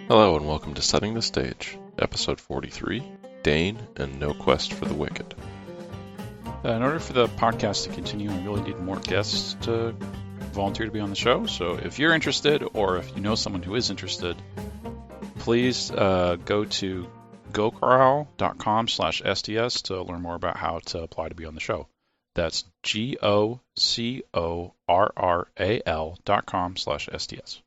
Hello and welcome to Setting the Stage, Episode 43, Dain and No Quest for the Wicked. In order for the podcast to continue, we really need more guests to volunteer to be on the show. So if you're interested, or if you know someone who is interested, please go to gocorral.com/STS to learn more about how to apply to be on the show. That's GOCORRAL.com/STS.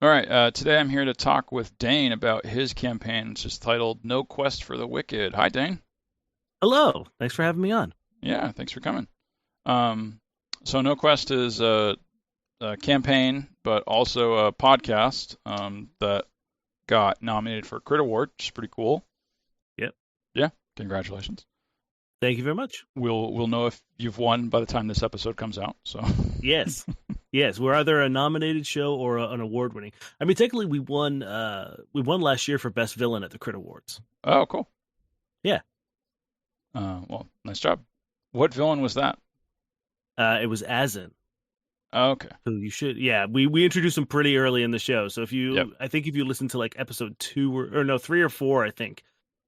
All right, today I'm here to talk with Dain about his campaign, which is titled No Quest for the Wicked. Hi, Dain. Hello. Thanks for having me on. Yeah, thanks for coming. So No Quest is a campaign, but also a podcast that got nominated for a Crit Award, which is pretty cool. Yep. Yeah, congratulations. Thank you very much. We'll know if you've won by the time this episode comes out. So Yes. Yes, we're either a nominated show or an award winning. I mean, technically we won last year for Best Villain at the Crit Awards. Oh, cool. Yeah. Well, nice job. What villain was that? It was Azin. Oh, okay. Who you should we introduced him pretty early in the show. So if you I think if you listen to like episode 2 or no 3 or 4, I think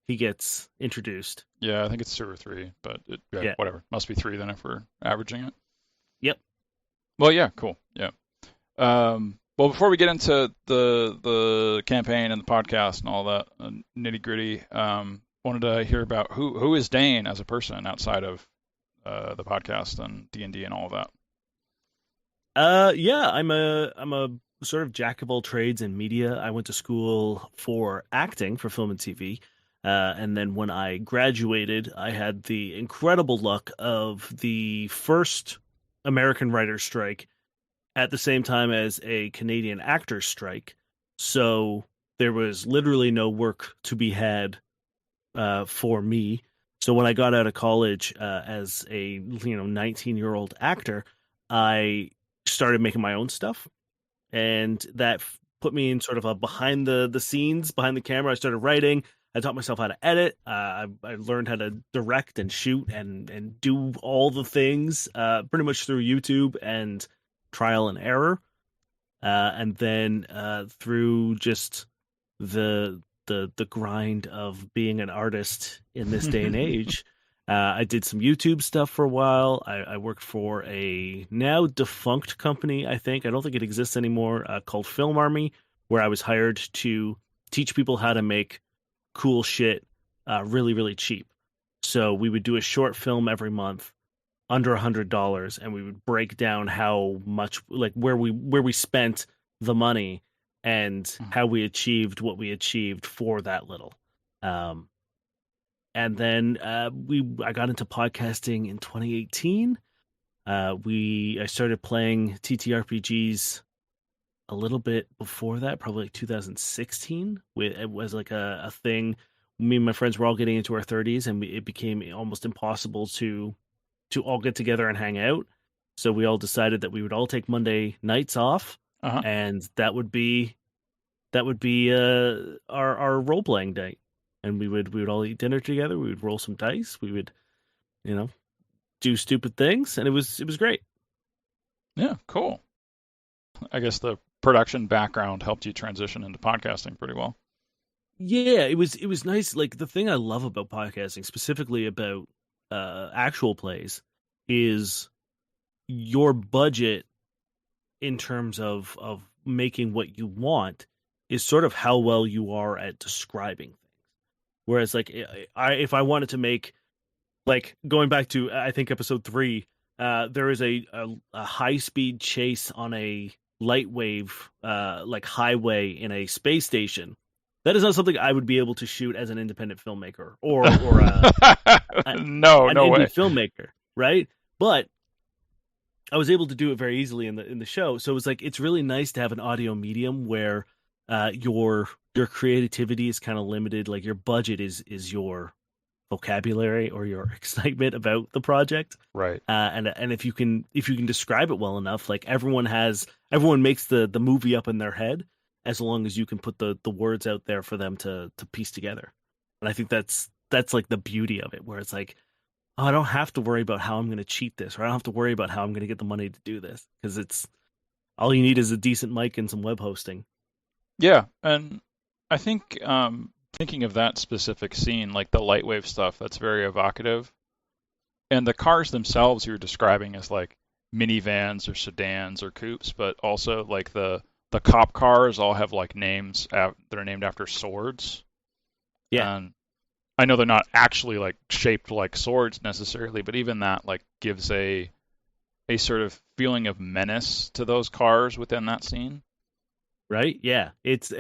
he gets introduced. Yeah, I think it's 2 or 3, but whatever. Must be 3 then if we're averaging it. Yep. Well, yeah, cool. Yeah. Well, before we get into the campaign and the podcast and all that nitty gritty, wanted to hear about who is Dain as a person outside of the podcast and D&D and all of that. I'm a sort of jack of all trades in media. I went to school for acting, for film and TV. And then when I graduated, I had the incredible luck of the first American writers' strike at the same time as a Canadian actors' strike. So there was literally no work to be had for me. So when I got out of college as a 19-year-old actor, I started making my own stuff, and that put me in sort of a behind the scenes, behind the camera. I started writing. I taught myself how to edit. I learned how to direct and shoot and do all the things pretty much through YouTube and trial and error. And then through just the grind of being an artist in this day and age, I did some YouTube stuff for a while. I worked for a now defunct company, I think. I don't think it exists anymore, called Film Army, where I was hired to teach people how to make cool shit really, really cheap. So we would do a short film every month under $100, and we would break down how much, like where we spent the money and how we achieved what we achieved for that little. And then I got into podcasting in 2018. I started playing TTRPGs a little bit before that, probably like 2016. It was like a thing. Me and my friends were all getting into our 30s, and it became almost impossible to all get together and hang out. So we all decided that we would all take Monday nights off, and that would be our role playing day. And we would all eat dinner together. We would roll some dice. We would, do stupid things, and it was great. Yeah, cool. I guess the production background helped you transition into podcasting pretty well. Yeah, it was nice. Like, the thing I love about podcasting, specifically about actual plays, is your budget in terms of making what you want is sort of how well you are at describing things. Whereas, like, if I wanted to make, like, going back to, I think, episode 3, there is a high-speed chase on a light wave, like, highway in a space station. That is not something I would be able to shoot as an independent filmmaker or an indie filmmaker, right? But I was able to do it very easily in the show. So it's really nice to have an audio medium where your creativity is kind of limited. Like, your budget is your vocabulary or your excitement about the project, right? And if you can describe it well enough, like, everyone makes the movie up in their head, as long as you can put the words out there for them to piece together. And I think that's like the beauty of it, where it's like, oh, I don't have to worry about how I'm going to cheat this, or I don't have to worry about how I'm going to get the money to do this, because all you need is a decent mic and some web hosting. Yeah, and I think thinking of that specific scene, like the Lightwave stuff, that's very evocative. And the cars themselves you're describing as like minivans or sedans or coupes, but also like the cop cars all have like names that are named after swords. Yeah. And I know they're not actually like shaped like swords necessarily, but even that like gives a sort of feeling of menace to those cars within that scene. Right? Yeah. It's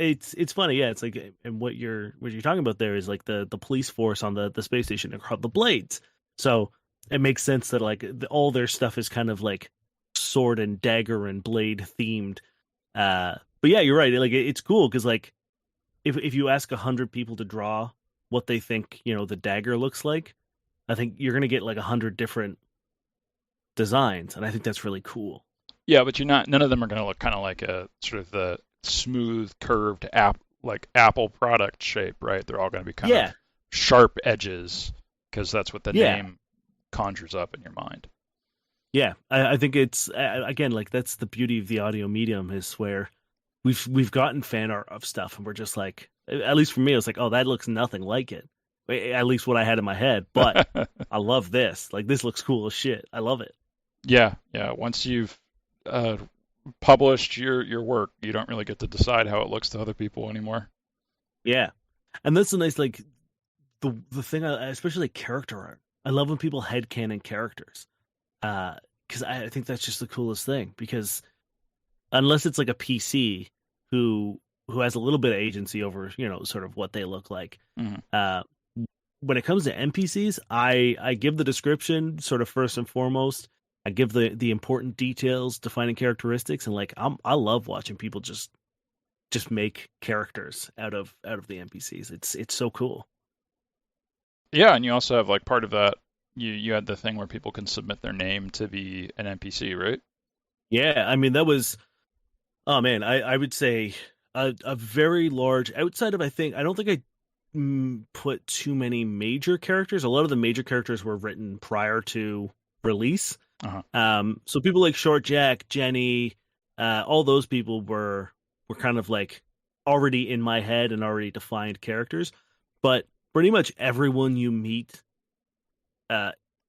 funny. Yeah, it's like, and what you're talking about there is like the police force on the space station are called the Blades. So it makes sense that like all their stuff is kind of like sword and dagger and blade themed. But yeah, you're right. Like it's cool because like if you ask 100 people to draw what they think the dagger looks like, I think you're gonna get like 100 different designs, and I think that's really cool. Yeah, but none of them are going to look kind of like a sort of the smooth curved like Apple product shape, right? They're all going to be kind of sharp edges because that's what the name conjures up in your mind. Yeah, I think it's again like that's the beauty of the audio medium is where we've gotten fan art of stuff and we're just like, at least for me, it's like, oh, that looks nothing like it. At least what I had in my head, but I love this. Like this looks cool as shit. I love it. Yeah. Once you've published your work, you don't really get to decide how it looks to other people anymore. Yeah, and that's a nice like the thing, especially like character art. I love when people headcanon characters, because I think that's just the coolest thing. Because unless it's like a PC who has a little bit of agency over sort of what they look like. Mm-hmm. When it comes to NPCs, I give the description sort of first and foremost. I give the important details, defining characteristics, and like I love watching people just make characters out of the NPCs. It's so cool. Yeah, and you also have like part of that. You had the thing where people can submit their name to be an NPC, right? Yeah, I mean that was, oh man, I would say a very large outside of I don't think I put too many major characters. A lot of the major characters were written prior to release. Uh-huh. So people like Short Jack, Jenny, all those people were kind of like already in my head and already defined characters. But pretty much everyone you meet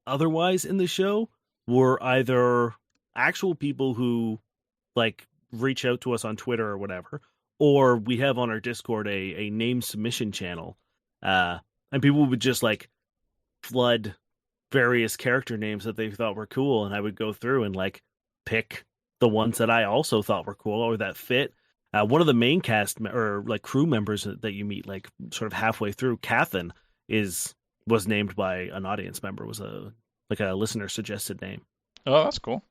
otherwise in the show were either actual people who like reach out to us on Twitter or whatever, or we have on our Discord a name submission channel, and people would just like flood various character names that they thought were cool, and I would go through and like pick the ones that I also thought were cool or that fit. One of the main cast or like crew members that you meet like sort of halfway through, Cathan, was named by an audience member, was a listener suggested name. Oh, that's cool.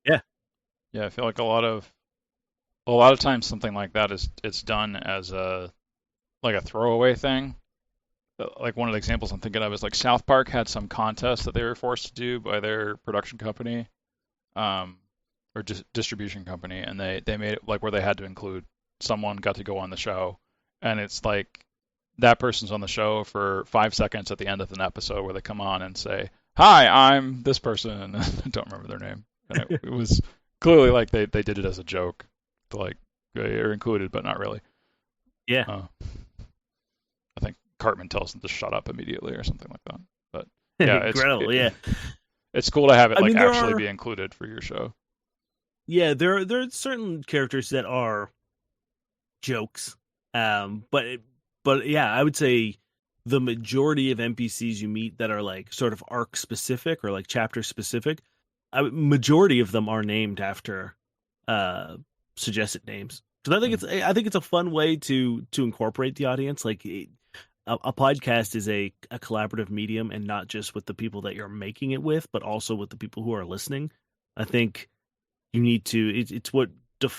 Yeah, I feel like a lot of times something like that it's done as a throwaway thing. Like one of the examples I'm thinking of is like South Park had some contest that they were forced to do by their production company, or distribution company, and they made it like where they had to include someone got to go on the show, and it's like that person's on the show for 5 seconds at the end of an episode where they come on and say, "Hi, I'm this person," and I don't remember their name, and it was clearly like they did it as a joke, to like they're included but not really. Yeah. I think Cartman tells them to shut up immediately or something like that. But yeah, incredible. it's cool to have it like actually be included for your show. Yeah, there are certain characters that are jokes, but yeah, I would say the majority of NPCs you meet that are like sort of arc specific or like chapter specific, majority of them are named after suggested names. So I think it's a fun way to incorporate the audience. Like a podcast is a collaborative medium, and not just with the people that you're making it with, but also with the people who are listening. I think you need to. It's what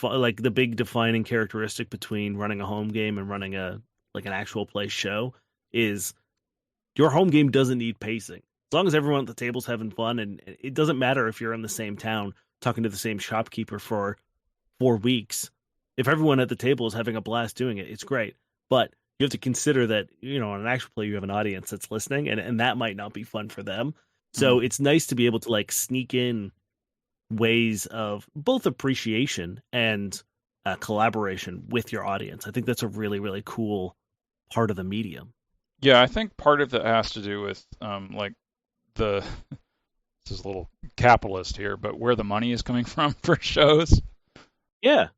like the big defining characteristic between running a home game and running an actual play show is your home game doesn't need pacing. As long as everyone at the table's having fun, and it doesn't matter if you're in the same town talking to the same shopkeeper for 4 weeks. If everyone at the table is having a blast doing it, it's great. But you have to consider that, on an actual play, you have an audience that's listening, and that might not be fun for them. So it's nice to be able to like sneak in ways of both appreciation and collaboration with your audience. I think that's a really, really cool part of the medium. Yeah, I think part of that has to do with like the this is a little capitalist here, but where the money is coming from for shows. Yeah.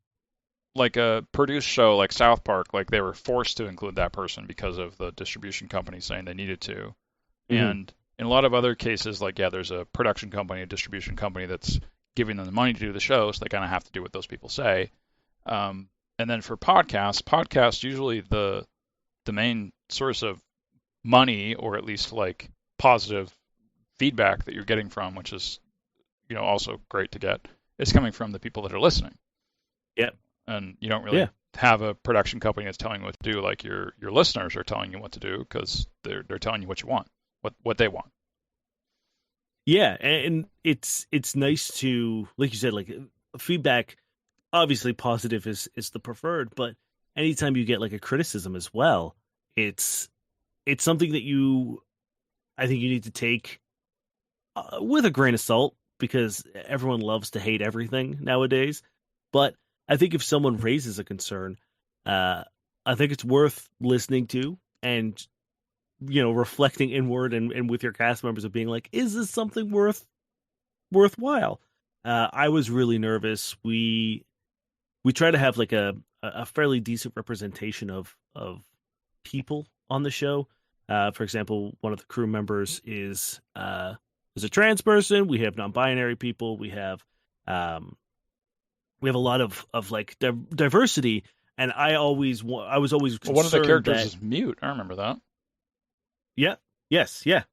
Like a produced show like South Park, like they were forced to include that person because of the distribution company saying they needed to. Mhm. And in a lot of other cases, like, yeah, there's a production company, a distribution company that's giving them the money to do the show, so they kind of have to do what those people say. And then for podcasts usually the main source of money, or at least like positive feedback that you're getting from, which is, also great to get, is coming from the people that are listening. Yep. And you don't really have a production company that's telling you what to do, like your listeners are telling you what to do because they're telling you what you want, what they want. Yeah, and it's nice to, like you said, like feedback. Obviously, positive is the preferred, but anytime you get like a criticism as well, it's something that I think you need to take with a grain of salt, because everyone loves to hate everything nowadays. But I think if someone raises a concern, I think it's worth listening to and reflecting inward and with your cast members of being like, is this something worthwhile? I was really nervous. We try to have like a fairly decent representation of people on the show. For example, one of the crew members is a trans person. We have non-binary people. We have a lot of like diversity. And I was always concerned one of the characters that, is mute. I remember that. Yeah. Yes. Yeah.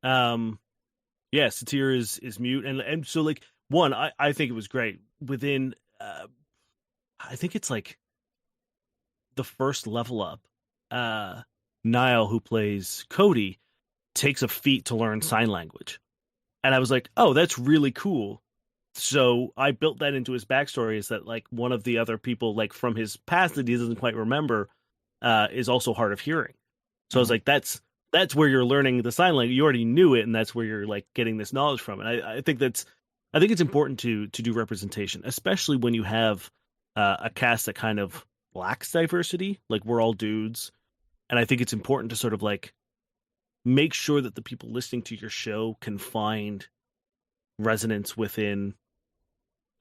Yeah. Satir is mute, and so like one, I think it was great. Within, I think it's like the first level up. Niall, who plays Cody, takes a feat to learn sign language, and I was like, oh, that's really cool. So I built that into his backstory, is that like one of the other people, like from his past that he doesn't quite remember, is also hard of hearing. So I was like, that's where you're learning the sign language. You already knew it, and that's where you're like getting this knowledge from. And I think it's important to do representation, especially when you have a cast that kind of lacks diversity. Like, we're all dudes, and I think it's important to sort of like make sure that the people listening to your show can find resonance within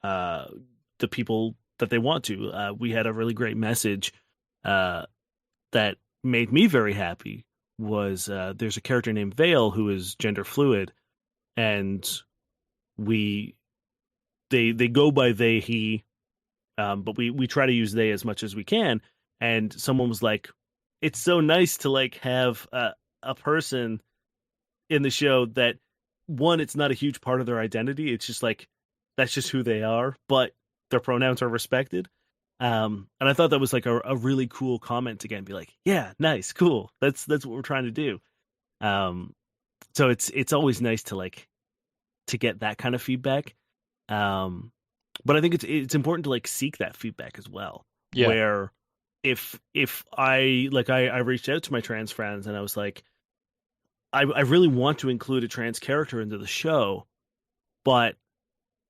the people that they want to. We had a really great message that made me very happy. Was there's a character named Vale who is gender fluid, and they go by they, he, but we try to use they as much as we can. And someone was like, it's so nice to like have a person in the show that, one, it's not a huge part of their identity. It's just like, that's just who they are, but their pronouns are respected. And I thought that was like a really cool comment to get and be like, yeah, nice, cool. That's what we're trying to do. So it's always nice to like to get that kind of feedback. But I think it's important to like seek that feedback as well. Yeah. Where if I reached out to my trans friends and I was like, I really want to include a trans character into the show, but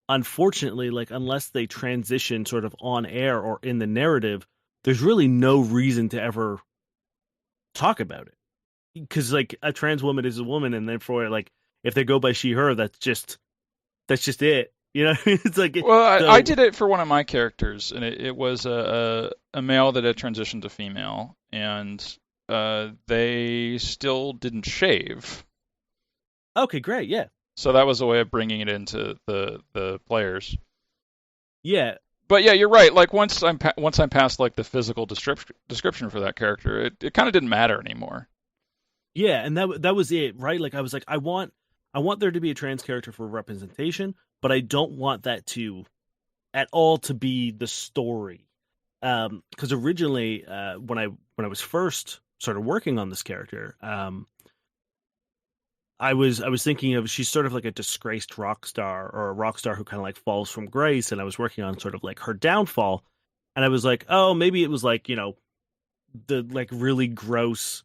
unfortunately, like, unless they transition sort of on air or in the narrative, there's really no reason to ever talk about it. Because like a trans woman is a woman, and therefore, like, if they go by she, her, that's just it. You know, it's like, well, I did it for one of my characters, and it was a male that had transitioned to female, and they still didn't shave. Okay, great, yeah. So that was a way of bringing it into the players. Yeah. But yeah, you're right. Like once I'm past like the physical description for that character, it kind of didn't matter anymore. Yeah, and that was it, right? Like I was like, I want there to be a trans character for representation, but I don't want that to at all to be the story. Because originally, when I was first started working on this character, I was thinking of, she's sort of like a disgraced rock star, or a rock star who kind of like falls from grace, and I was working on sort of like her downfall, and I was like, oh, maybe it was like, the like really gross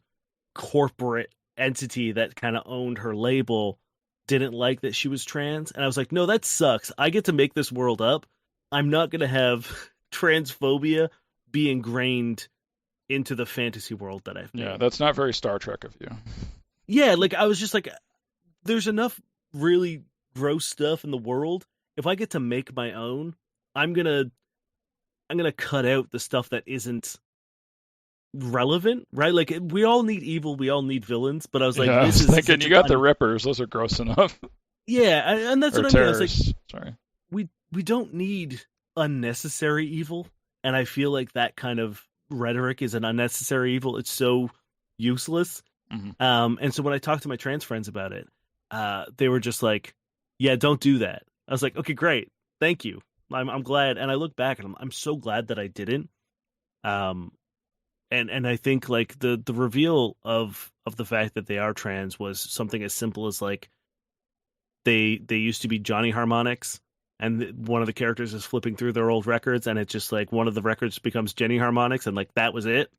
corporate entity that kind of owned her label didn't like that she was trans, and I was like, no, that sucks. I get to make this world up. I'm not gonna have transphobia be ingrained into the fantasy world that I've made. Yeah, that's not very Star Trek of you. Yeah, like I was just like, there's enough really gross stuff in the world. If I get to make my own, I'm gonna cut out the stuff that isn't relevant, right? Like we all need evil, we all need villains, but I was like, I this was is thinking you got the Rippers; those are gross enough. Yeah, and that's or what I mean. I was like, terrorists. Sorry. we don't need unnecessary evil, and I feel like that kind of rhetoric is an unnecessary evil. It's so useless. And so when I talked to my trans friends about it, they were just like, "Yeah, don't do that." I was like, "Okay, great, thank you. I'm glad." And I look back and I'm so glad that I didn't. And I think like the reveal of the fact that they are trans was something as simple as like they used to be Johnny Harmonics, and one of the characters is flipping through their old records, and it's just like one of the records becomes Jenny Harmonics, and like that was it.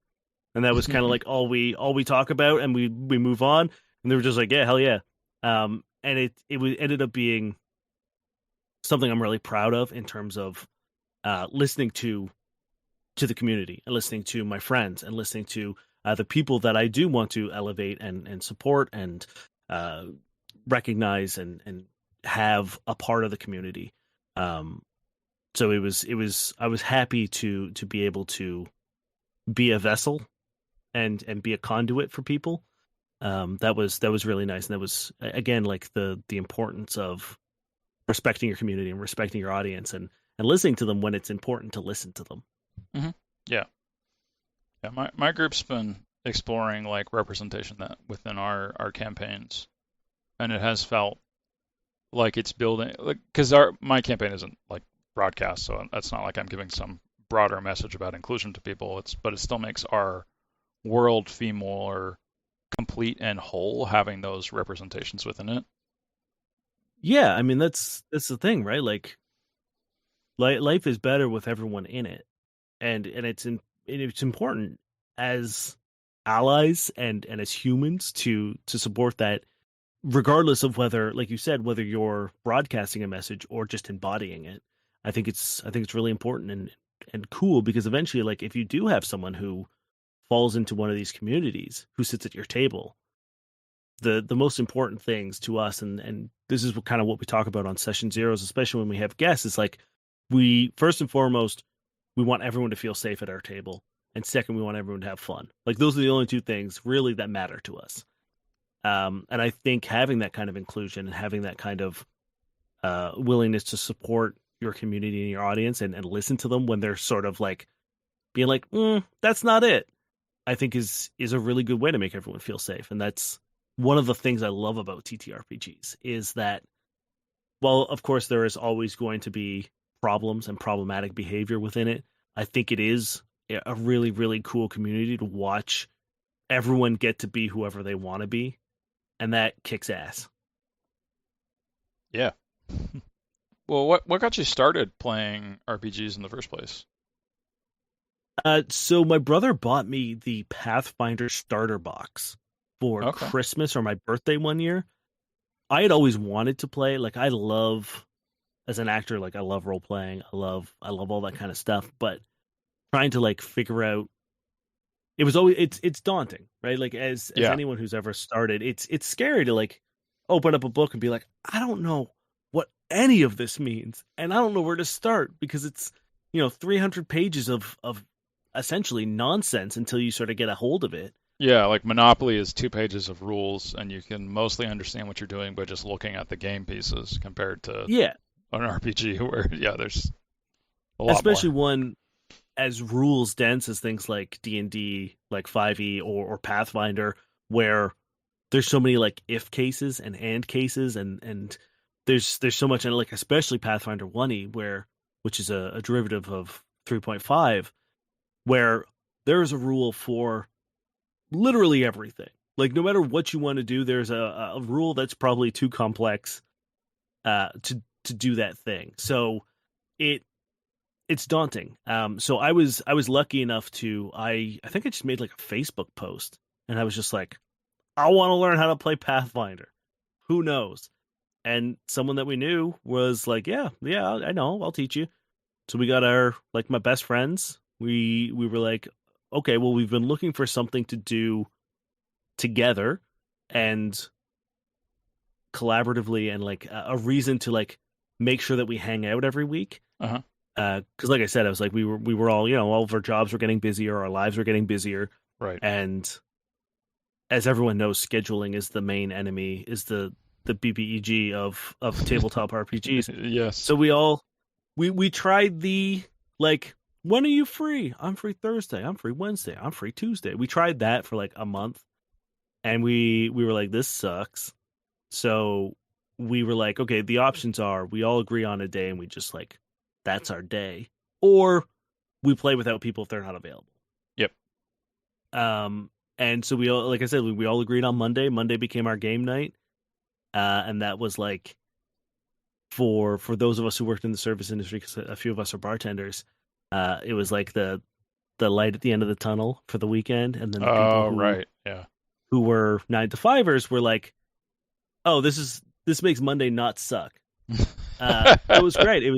And that was kind of like all we talk about, and we move on. And they were just like, yeah, hell yeah. And it ended up being something I'm really proud of in terms of listening to the community and listening to my friends and listening to the people that I do want to elevate and support and recognize and have a part of the community. So I was happy to be able to be a vessel and be a conduit for people. That was really nice. And that was, again, like the importance of respecting your community and respecting your audience and listening to them when it's important to listen to them. Mm-hmm. Yeah. My group's been exploring like representation that within our campaigns, and it has felt like it's building, like, because my campaign isn't like broadcast, so that's not like I'm giving some broader message about inclusion to people. But it still makes our world feel more complete and whole, having those representations within it. Yeah, I mean that's the thing, right? Like life is better with everyone in it, and it's important as allies and as humans to support that, regardless of whether, like you said, whether you're broadcasting a message or just embodying it. I think it's really important and cool, because eventually, like, if you do have someone who falls into one of these communities who sits at your table, the most important things to us, and this is kind of what we talk about on session zeros, especially when we have guests, is like, we first and foremost, we want everyone to feel safe at our table, and second, we want everyone to have fun. Like, those are the only two things really that matter to us. And I think having that kind of inclusion and having that kind of willingness to support your community and your audience and listen to them when they're sort of like being like, that's not it, I think is a really good way to make everyone feel safe. And that's one of the things I love about TTRPGs, is that, while of course there is always going to be problems and problematic behavior within it, I think it is a really, really cool community to watch everyone get to be whoever they want to be. And that kicks ass. Yeah. Well, what got you started playing RPGs in the first place? So my brother bought me the Pathfinder starter box for Christmas or my birthday one year. I had always wanted to play. Like, I love, as an actor, like, I love role playing. I love all that kind of stuff. But trying to like figure out, it was always, it's daunting, right? Like, as anyone who's ever started, it's scary to like open up a book and be like, I don't know what any of this means, and I don't know where to start, because it's 300 pages of essentially nonsense until you sort of get a hold of it. Yeah, like Monopoly is 2 pages of rules, and you can mostly understand what you're doing by just looking at the game pieces, compared to an RPG where there's a lot especially more. One as rules dense as things like D&D, like 5e or Pathfinder, where there's so many like if cases and cases, and there's so much in it, like especially Pathfinder 1e, which is a derivative of 3.5, where there is a rule for literally everything. Like, no matter what you want to do, there's a rule that's probably too complex to do that thing. So it's daunting. So I was lucky enough to, I think I just made like a Facebook post, and I was just like, I want to learn how to play Pathfinder. Who knows? And someone that we knew was like, yeah, I know, I'll teach you. So we got my best friends. We were like, okay, well, we've been looking for something to do together and collaboratively, and like a reason to like make sure that we hang out every week. Uh-huh. Because like I said, I was like, we were all, all of our jobs were getting busier, our lives were getting busier, Right. and as everyone knows, scheduling is the main enemy, is the BBEG of tabletop RPGs. Yes. So we tried the like, when are you free? I'm free Thursday. I'm free Wednesday. I'm free Tuesday. We tried that for like a month, and we were like, this sucks. So we were like, okay, the options are we all agree on a day and we just like, that's our day, or we play without people if they're not available. Yep. And so we all, like I said, we all agreed on Monday. Monday became our game night. And that was like, for those of us who worked in the service industry, because a few of us are bartenders, it was like the light at the end of the tunnel for the weekend. And then the people right. Yeah. who were 9-to-5ers were like, oh, this makes Monday not suck. It was great. It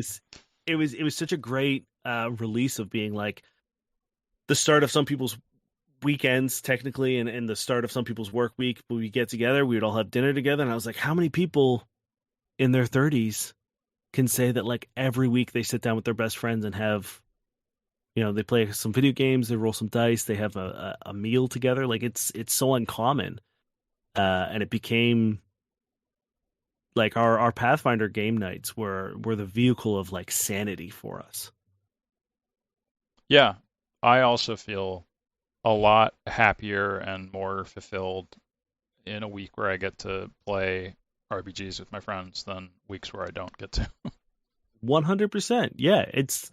was such a great release of being like the start of some people's weekends technically, and the start of some people's work week. But we get together, we would all have dinner together, and I was like, how many people in their 30s can say that like every week they sit down with their best friends and have, they play some video games, they roll some dice, they have a meal together. Like it's so uncommon, and it became like our Pathfinder game nights were the vehicle of like sanity for us. Yeah, I also feel a lot happier and more fulfilled in a week where I get to play RPGs with my friends than weeks where I don't get to. 100%. Yeah, it's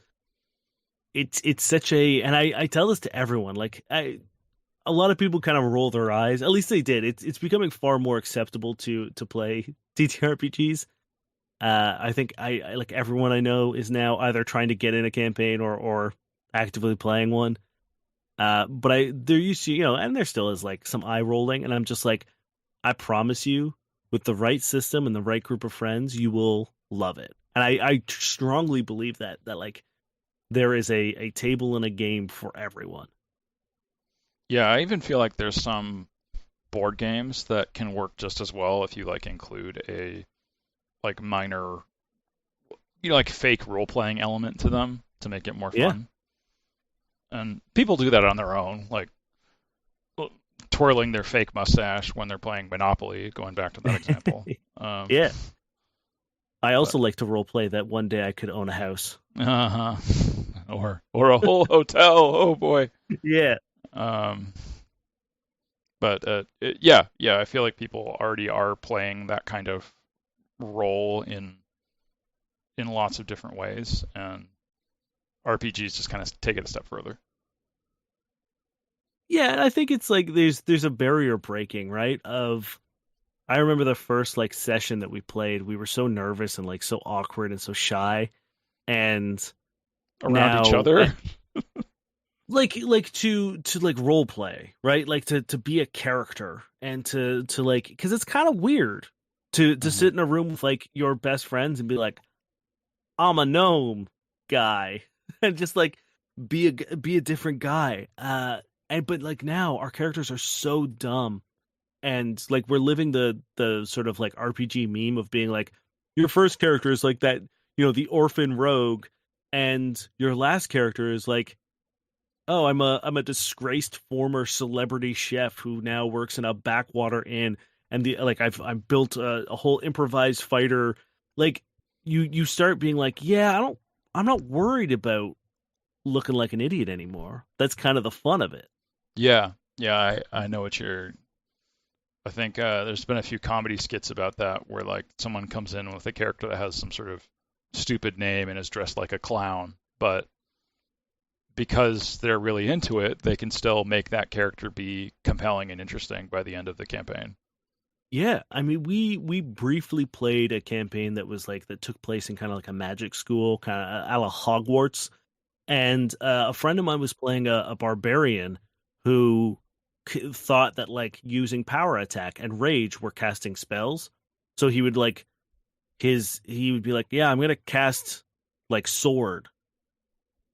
such a, and I tell this to everyone. Like a lot of people kind of roll their eyes. At least they did. It's becoming far more acceptable to play TTRPGs. I think I like everyone I know is now either trying to get in a campaign or actively playing one. But there used to, and there still is like some eye rolling, and I'm just like, I promise you, with the right system and the right group of friends, you will love it. And I strongly believe that like there is a table and a game for everyone. Yeah, I even feel like there's some board games that can work just as well if you like include a like minor, like fake role playing element to them to make it more fun. Yeah. And people do that on their own, like twirling their fake mustache when they're playing Monopoly, going back to that example. Yeah. I also like to role play that one day I could own a house. Uh-huh. Or a whole hotel. Oh boy. Yeah. But yeah, I feel like people already are playing that kind of role in lots of different ways, and RPGs just kind of take it a step further. Yeah, I think it's like there's a barrier breaking, right? I remember the first like session that we played, we were so nervous and like so awkward and so shy, and around each other. like to like role play, right? Like to be a character and to like, because it's kind of weird to sit in a room with like your best friends and be like, I'm a gnome guy, and just like be a different guy. But like now our characters are so dumb, and like we're living the sort of like RPG meme of being like, your first character is like that, the orphan rogue, and your last character is like, oh, I'm a disgraced former celebrity chef who now works in a backwater inn, and I've built a whole improvised fighter. Like you start being like, yeah, I'm not worried about looking like an idiot anymore. That's kind of the fun of it. Yeah, I know what you're. I think there's been a few comedy skits about that where like someone comes in with a character that has some sort of stupid name and is dressed like a clown, but because they're really into it, they can still make that character be compelling and interesting by the end of the campaign. Yeah, I mean, we briefly played a campaign that was like that took place in kind of like a magic school, kind of a la Hogwarts, and a friend of mine was playing a barbarian who thought that like using power attack and rage were casting spells. So he would like he would be like, yeah, I'm gonna cast like sword,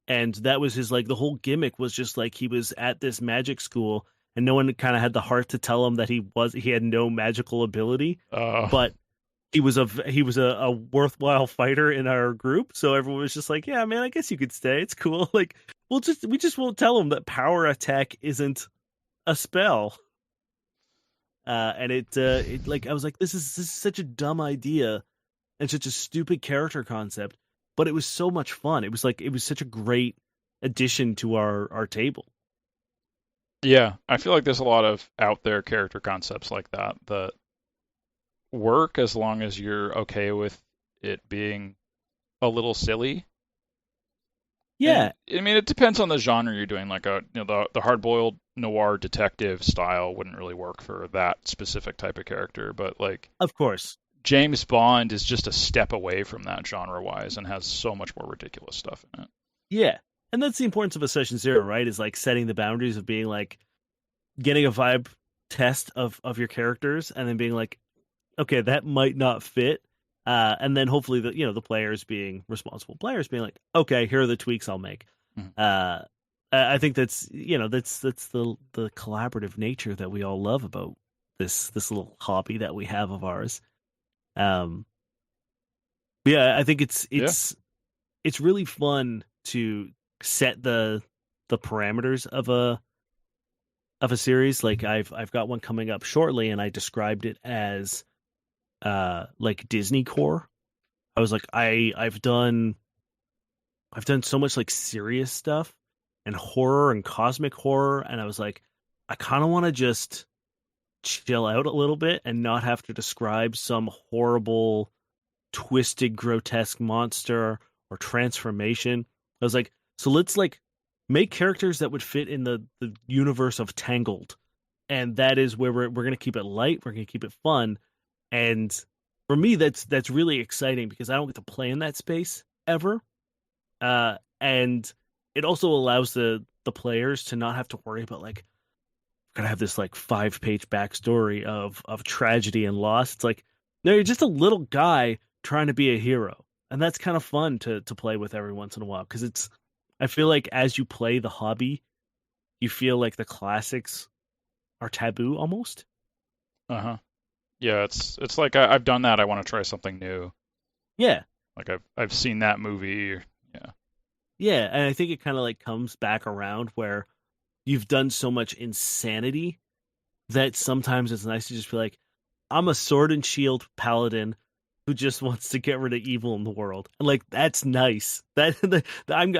And that was his like the whole gimmick was just like he was at this magic school and no one kind of had the heart to tell him that he had no magical ability, but he was a worthwhile fighter in our group. So everyone was just like, yeah, man, I guess you could stay. It's cool. Like we just won't tell him that power attack isn't a spell. And it like I was like, this is such a dumb idea and such a stupid character concept, but it was so much fun. It was such a great addition to our table. Yeah, I feel like there's a lot of out there character concepts like that that work as long as you're okay with it being a little silly. Yeah, and, I mean, it depends on the genre you're doing. Like the hard-boiled noir detective style wouldn't really work for that specific type of character. But like, of course, James Bond is just a step away from that genre-wise and has so much more ridiculous stuff in it. Yeah, and that's the importance of a session zero, right? Is like setting the boundaries of being like getting a vibe test of your characters, and then being like, okay, that might not fit. And then hopefully the players being responsible players being like, okay, here are the tweaks I'll make. Mm-hmm. I think that's the collaborative nature that we all love about this little hobby that we have of ours. Yeah, I think it's really fun to set the parameters of a series. Like I've got one coming up shortly, and I described it as like Disney core. I was like, I've done so much like serious stuff and horror and cosmic horror, and I was like, I kind of want to just chill out a little bit and not have to describe some horrible, twisted, grotesque monster or transformation. I was like, so let's like make characters that would fit in the universe of Tangled, and that is where we're gonna keep it light. We're gonna keep it fun. And for me, that's really exciting because I don't get to play in that space ever. And it also allows the players to not have to worry about like, gotta have this like 5-page backstory of tragedy and loss. It's like, no, you're just a little guy trying to be a hero. And that's kind of fun to play with every once in a while. Because I feel like as you play the hobby, you feel like the classics are taboo almost. Uh-huh. Yeah, it's like I've done that. I want to try something new. Yeah. Like I've seen that movie. Yeah. Yeah, and I think it kind of like comes back around where you've done so much insanity that sometimes it's nice to just be like, I'm a sword and shield paladin who just wants to get rid of evil in the world. And like that's nice. I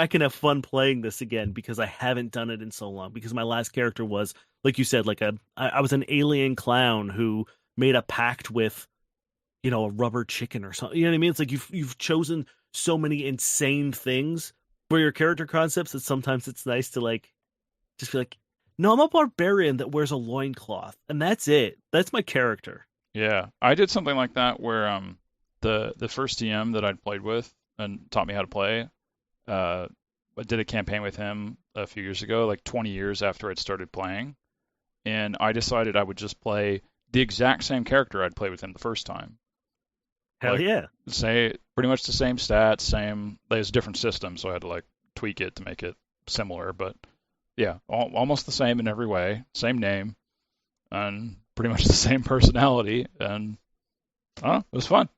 can have fun playing this again because I haven't done it in so long. Because my last character was, like you said, like I was an alien clown who made a pact with, a rubber chicken or something. You know what I mean? It's like you've chosen so many insane things for your character concepts that sometimes it's nice to like just be like, no, I'm a barbarian that wears a loincloth, and that's it. That's my character. Yeah, I did something like that where the first DM that I'd played with and taught me how to play, I did a campaign with him a few years ago, like 20 years after I'd started playing, and I decided I would just play the exact same character I'd played with him the first time. Hell yeah. Say pretty much the same stats, same. There's a different system, so I had to like tweak it to make it similar, but yeah, almost the same in every way, same name, and pretty much the same personality, and it was fun.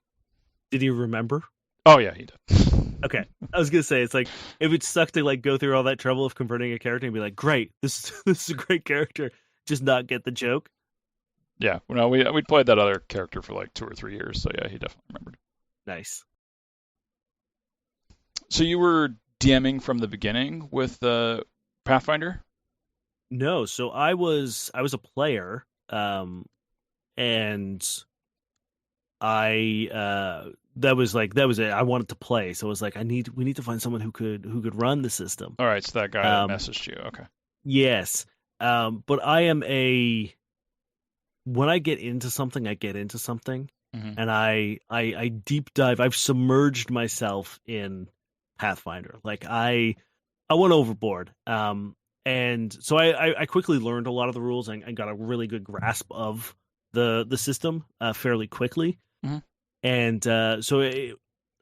Did he remember? Oh yeah, he did. Okay, I was gonna say it's like it would suck to like go through all that trouble of converting a character and be like, great, this is a great character, just not get the joke. Yeah, well, we'd played that other character for like 2 or 3 years, so yeah, he definitely remembered. Nice. So you were DMing from the beginning with Pathfinder? No, so I was a player, and that was it. I wanted to play, so it was like we need to find someone who could run the system. All right, so that guy that messaged you, okay. Yes, but I am when I get into something, I get into something, and I deep dive. I've submerged myself in Pathfinder. Like I went overboard. And so I quickly learned a lot of the rules and got a really good grasp of the system fairly quickly. Mm-hmm. And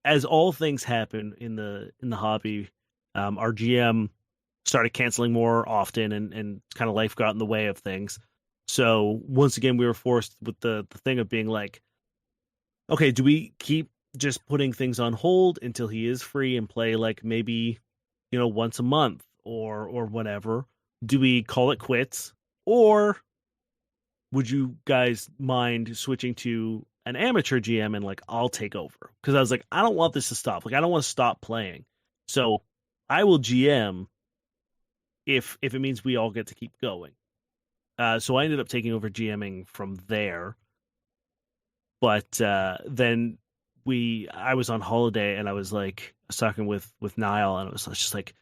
as all things happen in the hobby, Our GM started canceling more often, and kind of life got in the way of things. So once again, we were forced with the thing of being like, okay, do we keep just putting things on hold until he is free and play like maybe, once a month or whatever? Do we call it quits, or would you guys mind switching to an amateur GM and like I'll take over? Because I was like, I don't want this to stop. Like I don't want to stop playing. So I will GM if it means we all get to keep going. So I ended up taking over GMing from there. But then I was on holiday and I was talking with Niall, and I was just like,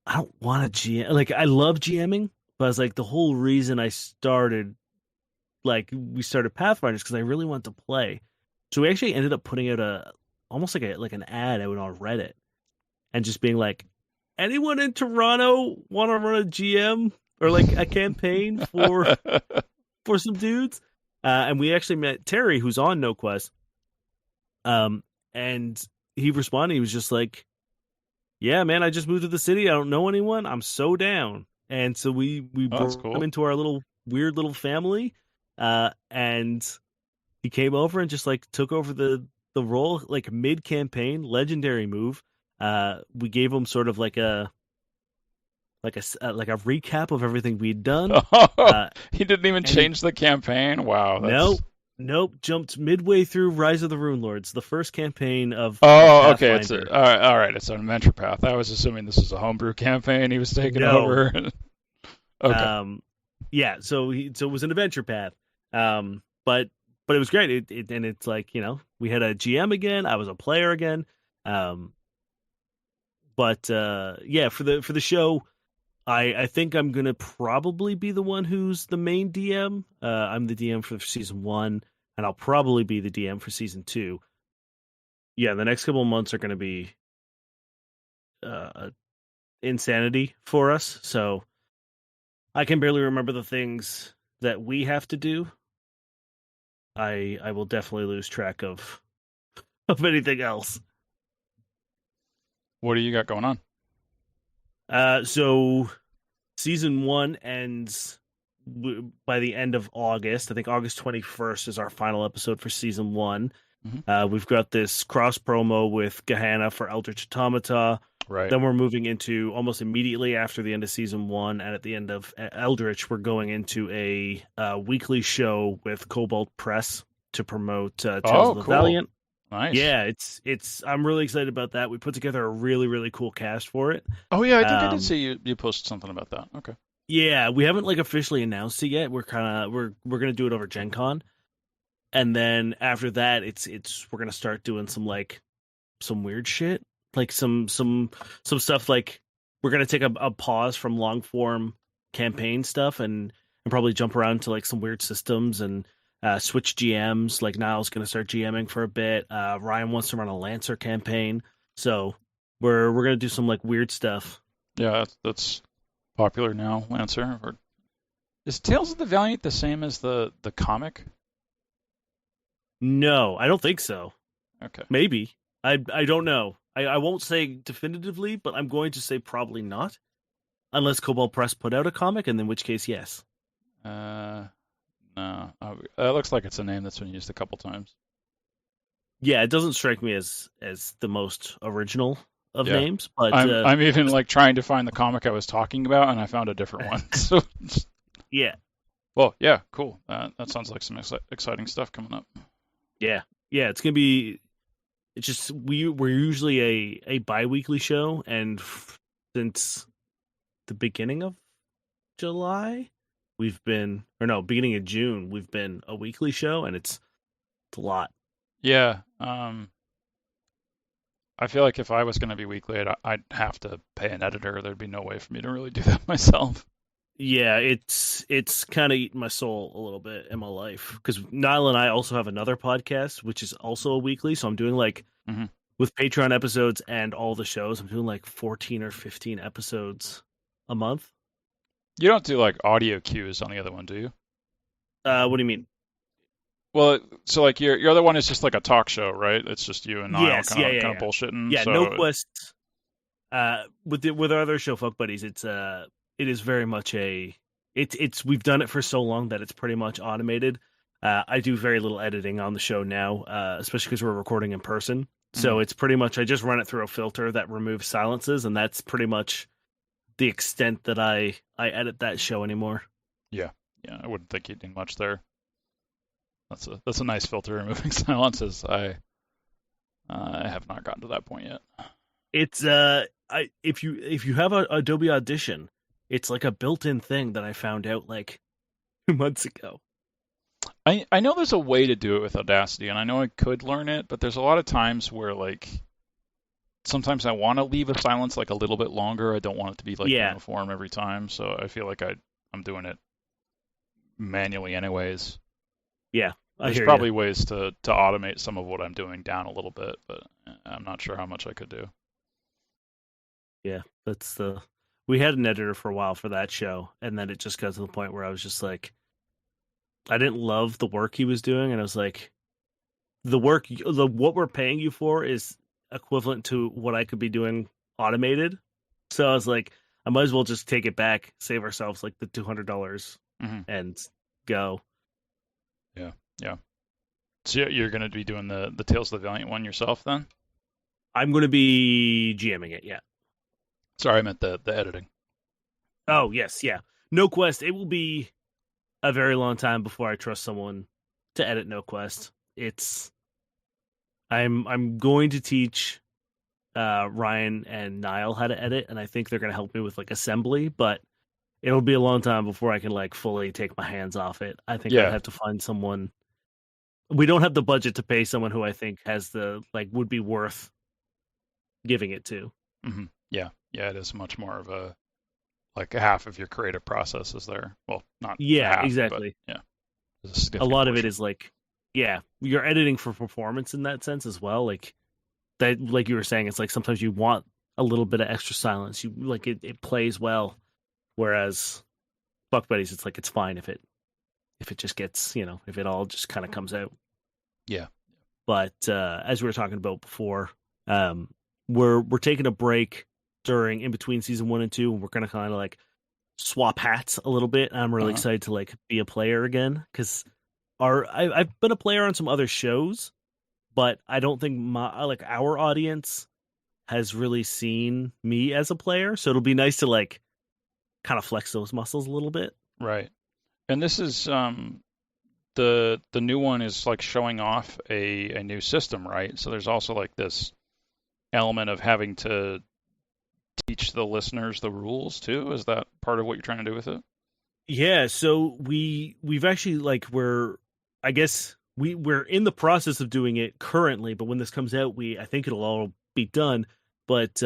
I don't want to GM. Like I love GMing, but I was like, the whole reason we started Pathfinders because I really wanted to play. So we actually ended up putting out almost like an ad out on Reddit, and just being like, anyone in Toronto want to run a GM or like a campaign for some dudes? And we actually met Terry, who's on NoQuest. And he responded. He was just like, yeah, man, I just moved to the city. I don't know anyone. I'm so down. And so we brought him into our weird little family. And he came over and just like took over the role, like mid-campaign, legendary move. We gave him sort of like a recap of everything we'd done. He didn't even change the campaign. Wow. Nope. Jumped midway through Rise of the Runelords, the first campaign of. Okay. It's all right. It's an adventure path. I was assuming this was a homebrew campaign. He was taking over. Okay. Yeah. So it was an adventure path. But it was great. And it's like, we had a GM again. I was a player again. But yeah, for the show, I think I'm gonna probably be the one who's the main DM. I'm the DM for season 1, and I'll probably be the DM for season 2. Yeah, the next couple of months are gonna be insanity for us. So I can barely remember the things that we have to do. I will definitely lose track of anything else. What do you got going on? So season 1 ends by the end of August. I think August 21st is our final episode for season 1. Mm-hmm. We've got this cross promo with Gehenna for Eldritch Automata. Right. Then we're moving into almost immediately after the end of season 1, and at the end of Eldritch, we're going into a weekly show with Cobalt Press to promote Tales of the Valiant. Nice. Yeah, it's. I'm really excited about that. We put together a really, really cool cast for it. Oh yeah, I think I did see you posted something about that. Okay. Yeah, we haven't officially announced it yet. We're gonna do it over Gen Con, and then after that, we're gonna start doing some weird shit, like some stuff. Like we're gonna take a pause from long form campaign stuff and probably jump around to some weird systems and. Switch GMs, like Niall's going to start GMing for a bit. Ryan wants to run a Lancer campaign, so we're going to do some weird stuff. Yeah, that's popular now, Lancer. Is Tales of the Valiant the same as the comic? No, I don't think so. Okay. Maybe. I don't know. I won't say definitively, but I'm going to say probably not, unless Cobalt Press put out a comic, and in which case, yes. No, it looks like it's a name that's been used a couple times. Yeah, it doesn't strike me as the most original of names, but I'm even trying to find the comic I was talking about, and I found a different one. So yeah. Well, yeah, cool. That sounds like some exciting stuff coming up. Yeah, it's gonna be. It's just we're usually a bi-weekly show, and since the beginning of July. Beginning of June, we've been a weekly show, and it's a lot. Yeah. I feel like if I was going to be weekly, I'd have to pay an editor. There'd be no way for me to really do that myself. Yeah, it's kind of eaten my soul a little bit in my life, because Niall and I also have another podcast, which is also a weekly, so I'm doing with Patreon episodes and all the shows, I'm doing 14 or 15 episodes a month. You don't do audio cues on the other one, do you? What do you mean? Well, so your other one is just a talk show, right? It's just you and Niall kind of bullshitting. Yeah, so... NoQuest. with our other show, Fuck Buddies, it is very much it's we've done it for so long that it's pretty much automated. I do very little editing on the show now, especially because we're recording in person. So it's pretty much I just run it through a filter that removes silences, and that's pretty much the extent that I edit that show anymore. Yeah, I wouldn't think you'd need much there. That's a nice filter, removing silences. I have not gotten to that point yet. It's if you have a Adobe Audition, it's like a built-in thing that I found out like 2 months ago. I know there's a way to do it with Audacity, and I know I could learn it, but there's a lot of times where like sometimes I want to leave a silence like a little bit longer. I don't want it to be like uniform every time, so I feel like I'm doing it manually anyways. Yeah. There's probably ways to automate some of what I'm doing down a little bit, but I'm not sure how much I could do. Yeah, we had an editor for a while for that show, and then it just got to the point where I was just like, I didn't love the work he was doing, and I was like, what we're paying you for is equivalent to what I could be doing automated. So I was like, I might as well just take it back, save ourselves like the $200 and go. Yeah. So you're going to be doing the Tales of the Valiant one yourself then? I'm going to be GMing it, yeah. Sorry, I meant the editing. Oh, yes, yeah. No Quest, it will be a very long time before I trust someone to edit No Quest. I'm going to teach Ryan and Niall how to edit, and I think they're going to help me with like assembly, but it'll be a long time before I can like fully take my hands off it. I think I'd have to find someone. We don't have the budget to pay someone who I think has would be worth giving it to. Mm-hmm. Yeah, it is much more of a half of your creative process is there. Well, not half, exactly. But, yeah, a lot of it is like, you're editing for performance in that sense as well. Like that, like you were saying, it's like sometimes you want a little bit of extra silence. You like it plays well, whereas Fuck Buddies, it's like it's fine if it just gets, if it all just kind of comes out. Yeah. But as we were talking about before, we're taking a break in between season 1 and 2, and we're gonna kind of like swap hats a little bit. I'm really excited to like be a player again because I've been a player on some other shows, but I don't think our audience has really seen me as a player. So it'll be nice to like kind of flex those muscles a little bit. Right. And this is the new one is like showing off a new system, right? So there's also like this element of having to teach the listeners the rules too. Is that part of what you're trying to do with it? Yeah, so we've actually we're in the process of doing it currently, but when this comes out, I think it'll all be done. But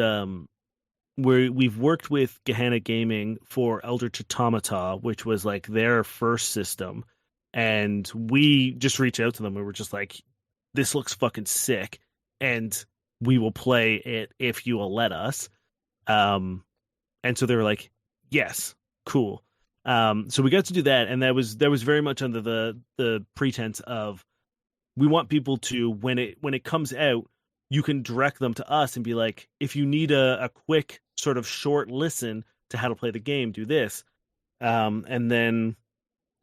we've worked with Gehenna Gaming for Eldritch Automata, which was like their first system, and we just reached out to them. We were just like, "This looks fucking sick, and we will play it if you will let us." And so they were like, "Yes, cool." So we got to do that, and that was very much under the pretense of we want people to when it comes out, you can direct them to us and be like, if you need a quick sort of short listen to how to play the game, do this. And then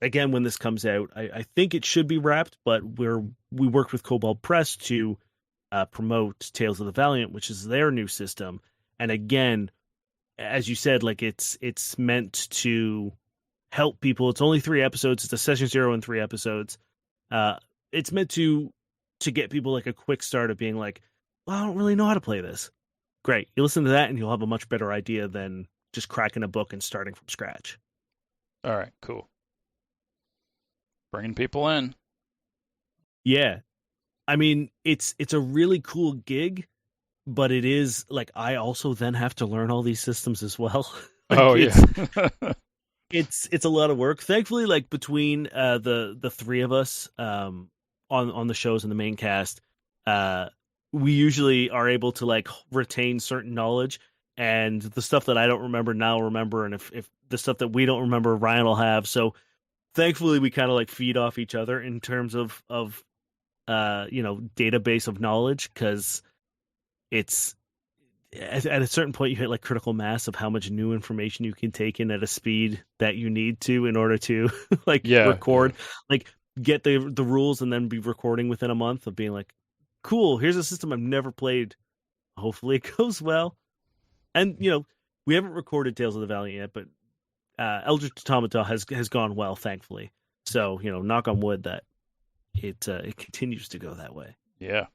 again, when this comes out, I think it should be wrapped, but we worked with Cobalt Press to promote Tales of the Valiant, which is their new system. And again, as you said, like it's meant to help people. It's only 3 episodes. It's a session 0 and 3 episodes. It's meant to get people like a quick start of being like, well, I don't really know how to play this. Great. You listen to that and you'll have a much better idea than just cracking a book and starting from scratch. All right, cool. Bringing people in. Yeah. I mean, it's a really cool gig, but it is like I also then have to learn all these systems as well. It's a lot of work. Thankfully, like between the 3 of us on the shows and the main cast, we usually are able to like retain certain knowledge, and the stuff that I don't remember now remember, and if the stuff that we don't remember Ryan will have. So thankfully we kind of like feed off each other in terms of database of knowledge, because at a certain point you hit like critical mass of how much new information you can take in at a speed that you need to in order to like record, like get the rules and then be recording within a month of being like, cool, here's a system I've never played. Hopefully it goes well. And we haven't recorded Tales of the Valiant yet, but Eldritch Automata has gone well, thankfully. So knock on wood that it continues to go that way. Yeah.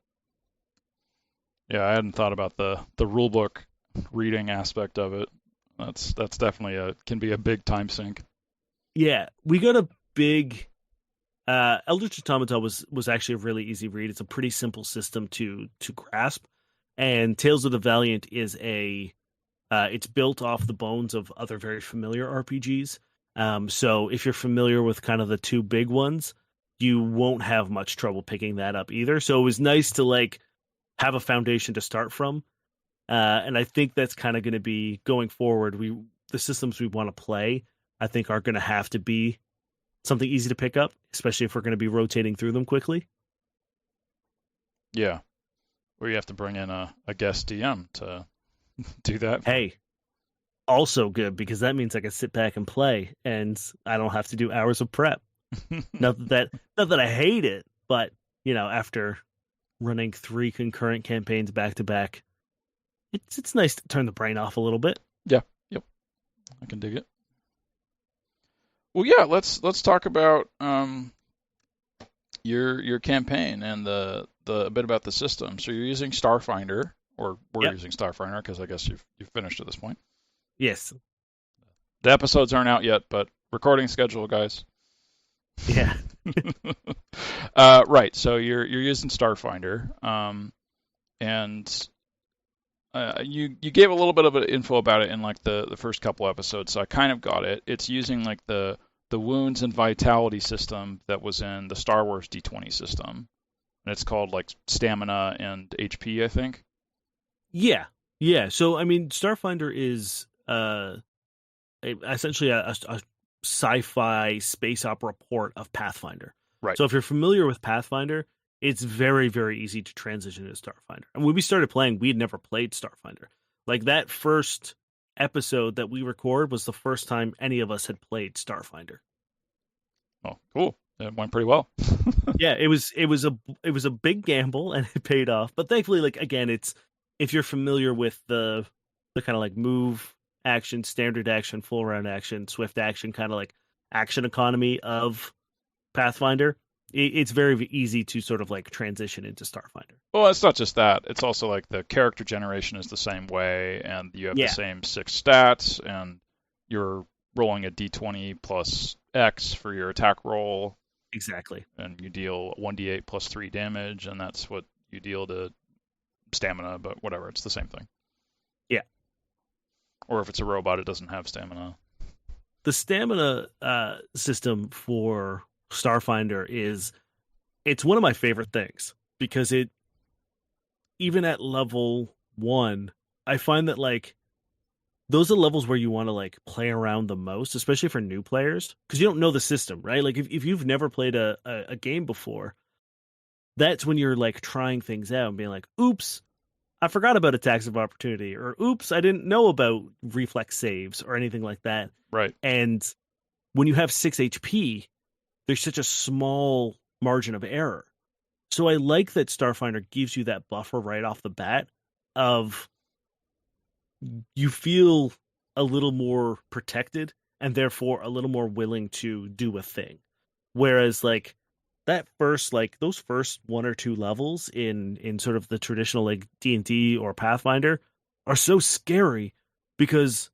Yeah, I hadn't thought about the rule book reading aspect of it. That's definitely can be a big time sink. Yeah, we got a big Eldritch Automata was actually a really easy read. It's a pretty simple system to grasp, and Tales of the Valiant is it's built off the bones of other very familiar RPGs. So if you're familiar with kind of the two big ones, you won't have much trouble picking that up either. So it was nice to like have a foundation to start from. And I think that's kind of going to be going forward. The systems we want to play, I think, are going to have to be something easy to pick up, especially if we're going to be rotating through them quickly. Yeah. Or you have to bring in a guest DM to do that. Hey, also good, because that means I can sit back and play and I don't have to do hours of prep. not that I hate it, but after running 3 concurrent campaigns back to back, it's nice to turn the brain off a little bit. Yeah, yep, I can dig it. Well, yeah, let's talk about your campaign and the a bit about the system. So you're using Starfinder, or we're using Starfinder because I guess you've finished at this point. Yes. The episodes aren't out yet, but recording schedule, guys. Yeah. Right. So you're using Starfinder, and you gave a little bit of info about it in like the first couple episodes, so I kind of got it. It's using like the wounds and vitality system that was in the Star Wars D20 system, and it's called like stamina and HP, I think. Yeah. So I mean, Starfinder is essentially a sci-fi space opera port of Pathfinder. Right. So if you're familiar with Pathfinder, it's very, very easy to transition to Starfinder. And when we started playing, we had never played Starfinder. Like that first episode that we recorded was the first time any of us had played Starfinder. Oh, cool. It went pretty well. Yeah, it was a big gamble and it paid off. But thankfully, like again, it's if you're familiar with the kind of like move action, standard action, full round action, swift action, kind of like action economy of Pathfinder, it's very easy to sort of like transition into Starfinder. Well, it's not just that. It's also like the character generation is the same way, and you have the same 6 stats, and you're rolling a d20 plus X for your attack roll. Exactly. And you deal 1d8 plus 3 damage, and that's what you deal to stamina, but whatever, it's the same thing. Yeah. Or if it's a robot, it doesn't have stamina. The stamina system for Starfinder it's one of my favorite things, because it, even at level 1, I find that like those are levels where you want to like play around the most, especially for new players, because you don't know the system, right? Like if you've never played a game before, that's when you're like trying things out and being like, oops, I forgot about attacks of opportunity, or oops, I didn't know about reflex saves or anything like that. Right. And when you have 6 HP, there's such a small margin of error. So I like that Starfinder gives you that buffer right off the bat of you feel a little more protected and therefore a little more willing to do a thing. Whereas like that first, like those first 1 or 2 levels in sort of the traditional like D&D or Pathfinder are so scary, because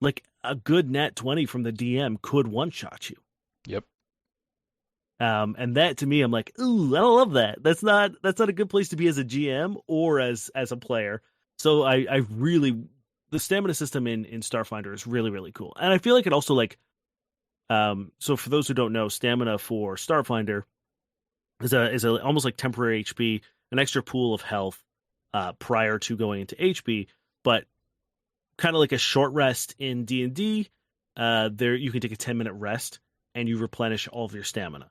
like a good nat 20 from the DM could one-shot you. Yep. And that to me, I'm like, ooh, I don't love that. That's not a good place to be as a GM or as a player. So I really, the stamina system in Starfinder is really, really cool. And I feel like it also like, so for those who don't know, stamina for Starfinder is a almost like temporary HP, an extra pool of health prior to going into HP, but kind of like a short rest in D&D. There you can take a 10-minute rest and you replenish all of your stamina.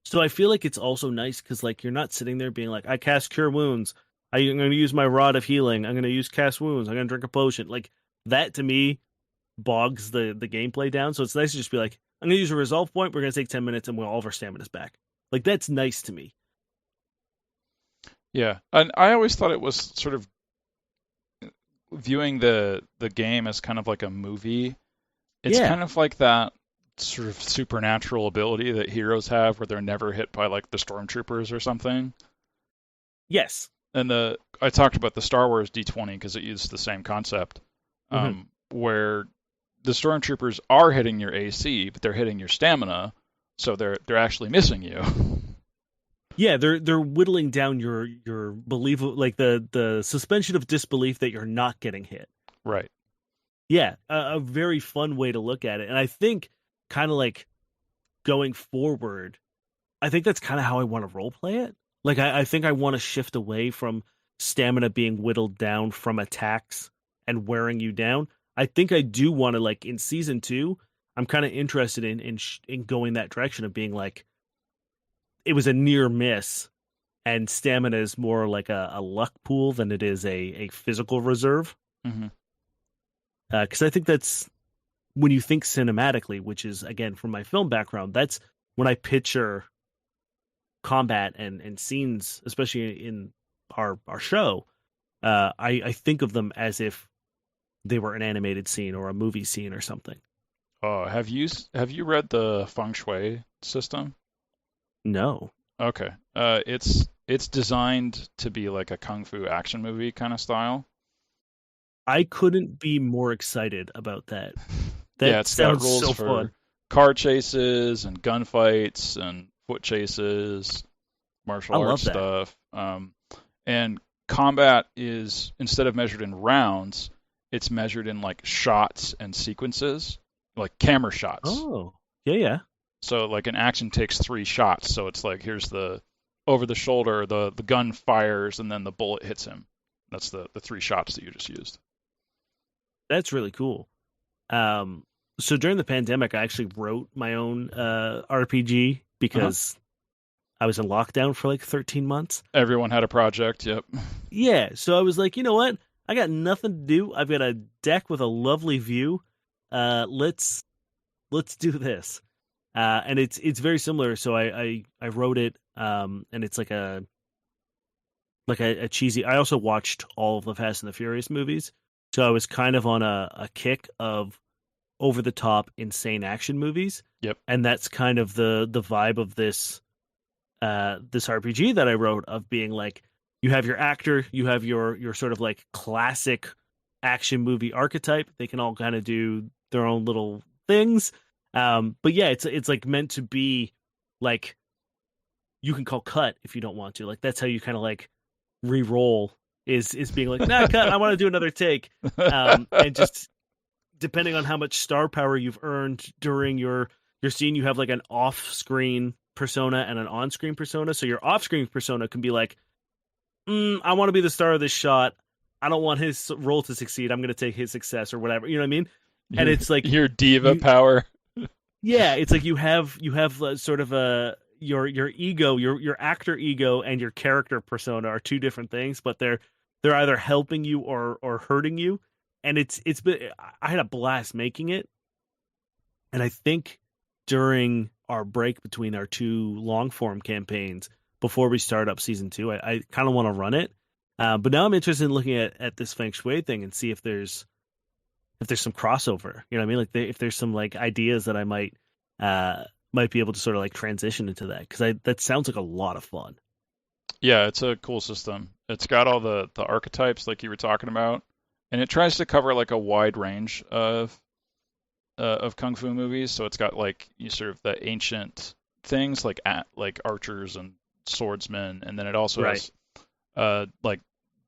So I feel like it's also nice because like you're not sitting there being like, I cast Cure Wounds, I'm going to use my rod of healing. I'm going to use cast wounds. I'm going to drink a potion. Like that to me bogs the gameplay down. So it's nice to just be like, I'm going to use a resolve point. We're going to take 10 minutes and all of our stamina's back. Like that's nice to me. Yeah, and I always thought it was sort of viewing the game as kind of like a movie. It's kind of like that sort of supernatural ability that heroes have where they're never hit by like the stormtroopers or something. Yes. And I talked about the Star Wars D20 because it used the same concept, where the stormtroopers are hitting your AC, but they're hitting your stamina, so they're actually missing you. Yeah, they're whittling down your belief, like the suspension of disbelief that you're not getting hit. Right. Yeah, a very fun way to look at it. And I think kind of like going forward, I think that's kind of how I want to roleplay it. Like, I think I want to shift away from stamina being whittled down from attacks and wearing you down. I think I do want to, like, in Season 2, I'm kind of interested in going that direction of being like, it was a near miss, and stamina is more like a luck pool than it is a physical reserve. Because I think that's, when you think cinematically, which is, again, from my film background, that's when I picture combat and scenes, especially in our show, I think of them as if they were an animated scene or a movie scene or something. Oh, have you read the Feng Shui system? No. Okay. It's designed to be like a kung fu action movie kind of style. I couldn't be more excited about that. Yeah, it's got rules so for fun. car chases and gunfights and foot chases, martial arts stuff. And combat is, instead of measured in rounds, it's measured in like shots and sequences, like camera shots. Oh, yeah. So like an action takes 3 shots. So it's like, here's the over the shoulder, the gun fires, and then the bullet hits him. That's the 3 shots that you just used. That's really cool. So during the pandemic, I actually wrote my own RPG because I was in lockdown for like 13 months. Everyone had a project, yep. Yeah, so I was like, you know what? I got nothing to do. I've got a deck with a lovely view. Let's do this. And it's very similar. So I wrote it, and it's like a cheesy. I also watched all of the Fast and the Furious movies, so I was kind of on a kick of over the top, insane action movies. Yep. And that's kind of the vibe of this RPG that I wrote, of being like, you have your actor, you have your sort of like classic action movie archetype. They can all kind of do their own little things. But yeah, it's like meant to be like, you can call cut if you don't want to. Like that's how you kind of like re-roll is being like, nah, cut, I want to do another take. And just depending on how much star power you've earned during your scene, you have like an off-screen persona and an on-screen persona. So your off-screen persona can be like, I want to be the star of this shot. I don't want his role to succeed. I'm going to take his success or whatever. You know what I mean? And it's like your diva power. Yeah, it's like you have sort of your ego, your actor ego, and your character persona are two different things, but they're either helping you or hurting you. And it's been, I had a blast making it, and I think during our break between our 2 long form campaigns before we start up season 2, I kind of want to run it. But now I'm interested in looking at this Feng Shui thing and see if there's some crossover. You know what I mean? Like if there's some like ideas that I might be able to sort of like transition into that, because that sounds like a lot of fun. Yeah, it's a cool system. It's got all the archetypes like you were talking about, and it tries to cover like a wide range of kung fu movies. So it's got like sort of the ancient things like archers and swordsmen, and then it also has like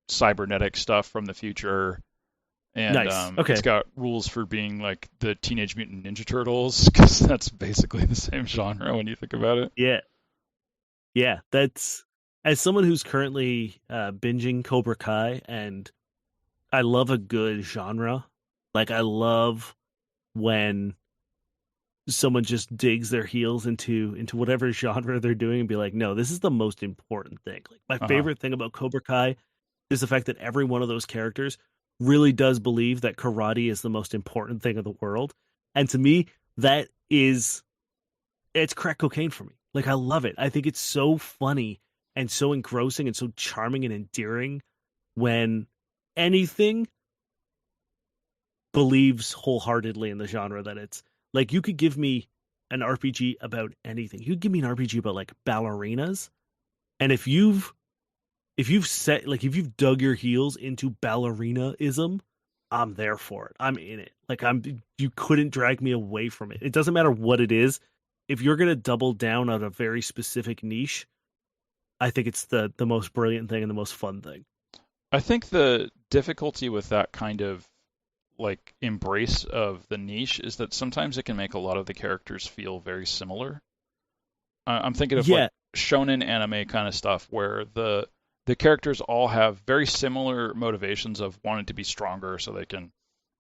cybernetic stuff from the future. And nice. Okay. It's got rules for being like the Teenage Mutant Ninja Turtles, because that's basically the same genre when you think about it. Yeah. That's, as someone who's currently binging Cobra Kai, and I love a good genre. Like I love when someone just digs their heels into whatever genre they're doing and be like, no, this is the most important thing. Like my favorite thing about Cobra Kai is the fact that every one of those characters really does believe that karate is the most important thing in the world. And to me, that is, it's crack cocaine for me. Like, I love it. I think it's so funny and so engrossing and so charming and endearing when anything believes wholeheartedly in the genre that it's like, you could give me an RPG about anything. You could give me an RPG about like ballerinas, and if you've if you've dug your heels into ballerinaism, I'm there for it. I'm in it. Like, you couldn't drag me away from it. It doesn't matter what it is. If you're gonna double down on a very specific niche, I think it's the most brilliant thing and the most fun thing. I think the difficulty with that kind of like embrace of the niche is that sometimes it can make a lot of the characters feel very similar. I'm thinking of like shonen anime kind of stuff where the characters all have very similar motivations of wanting to be stronger so they can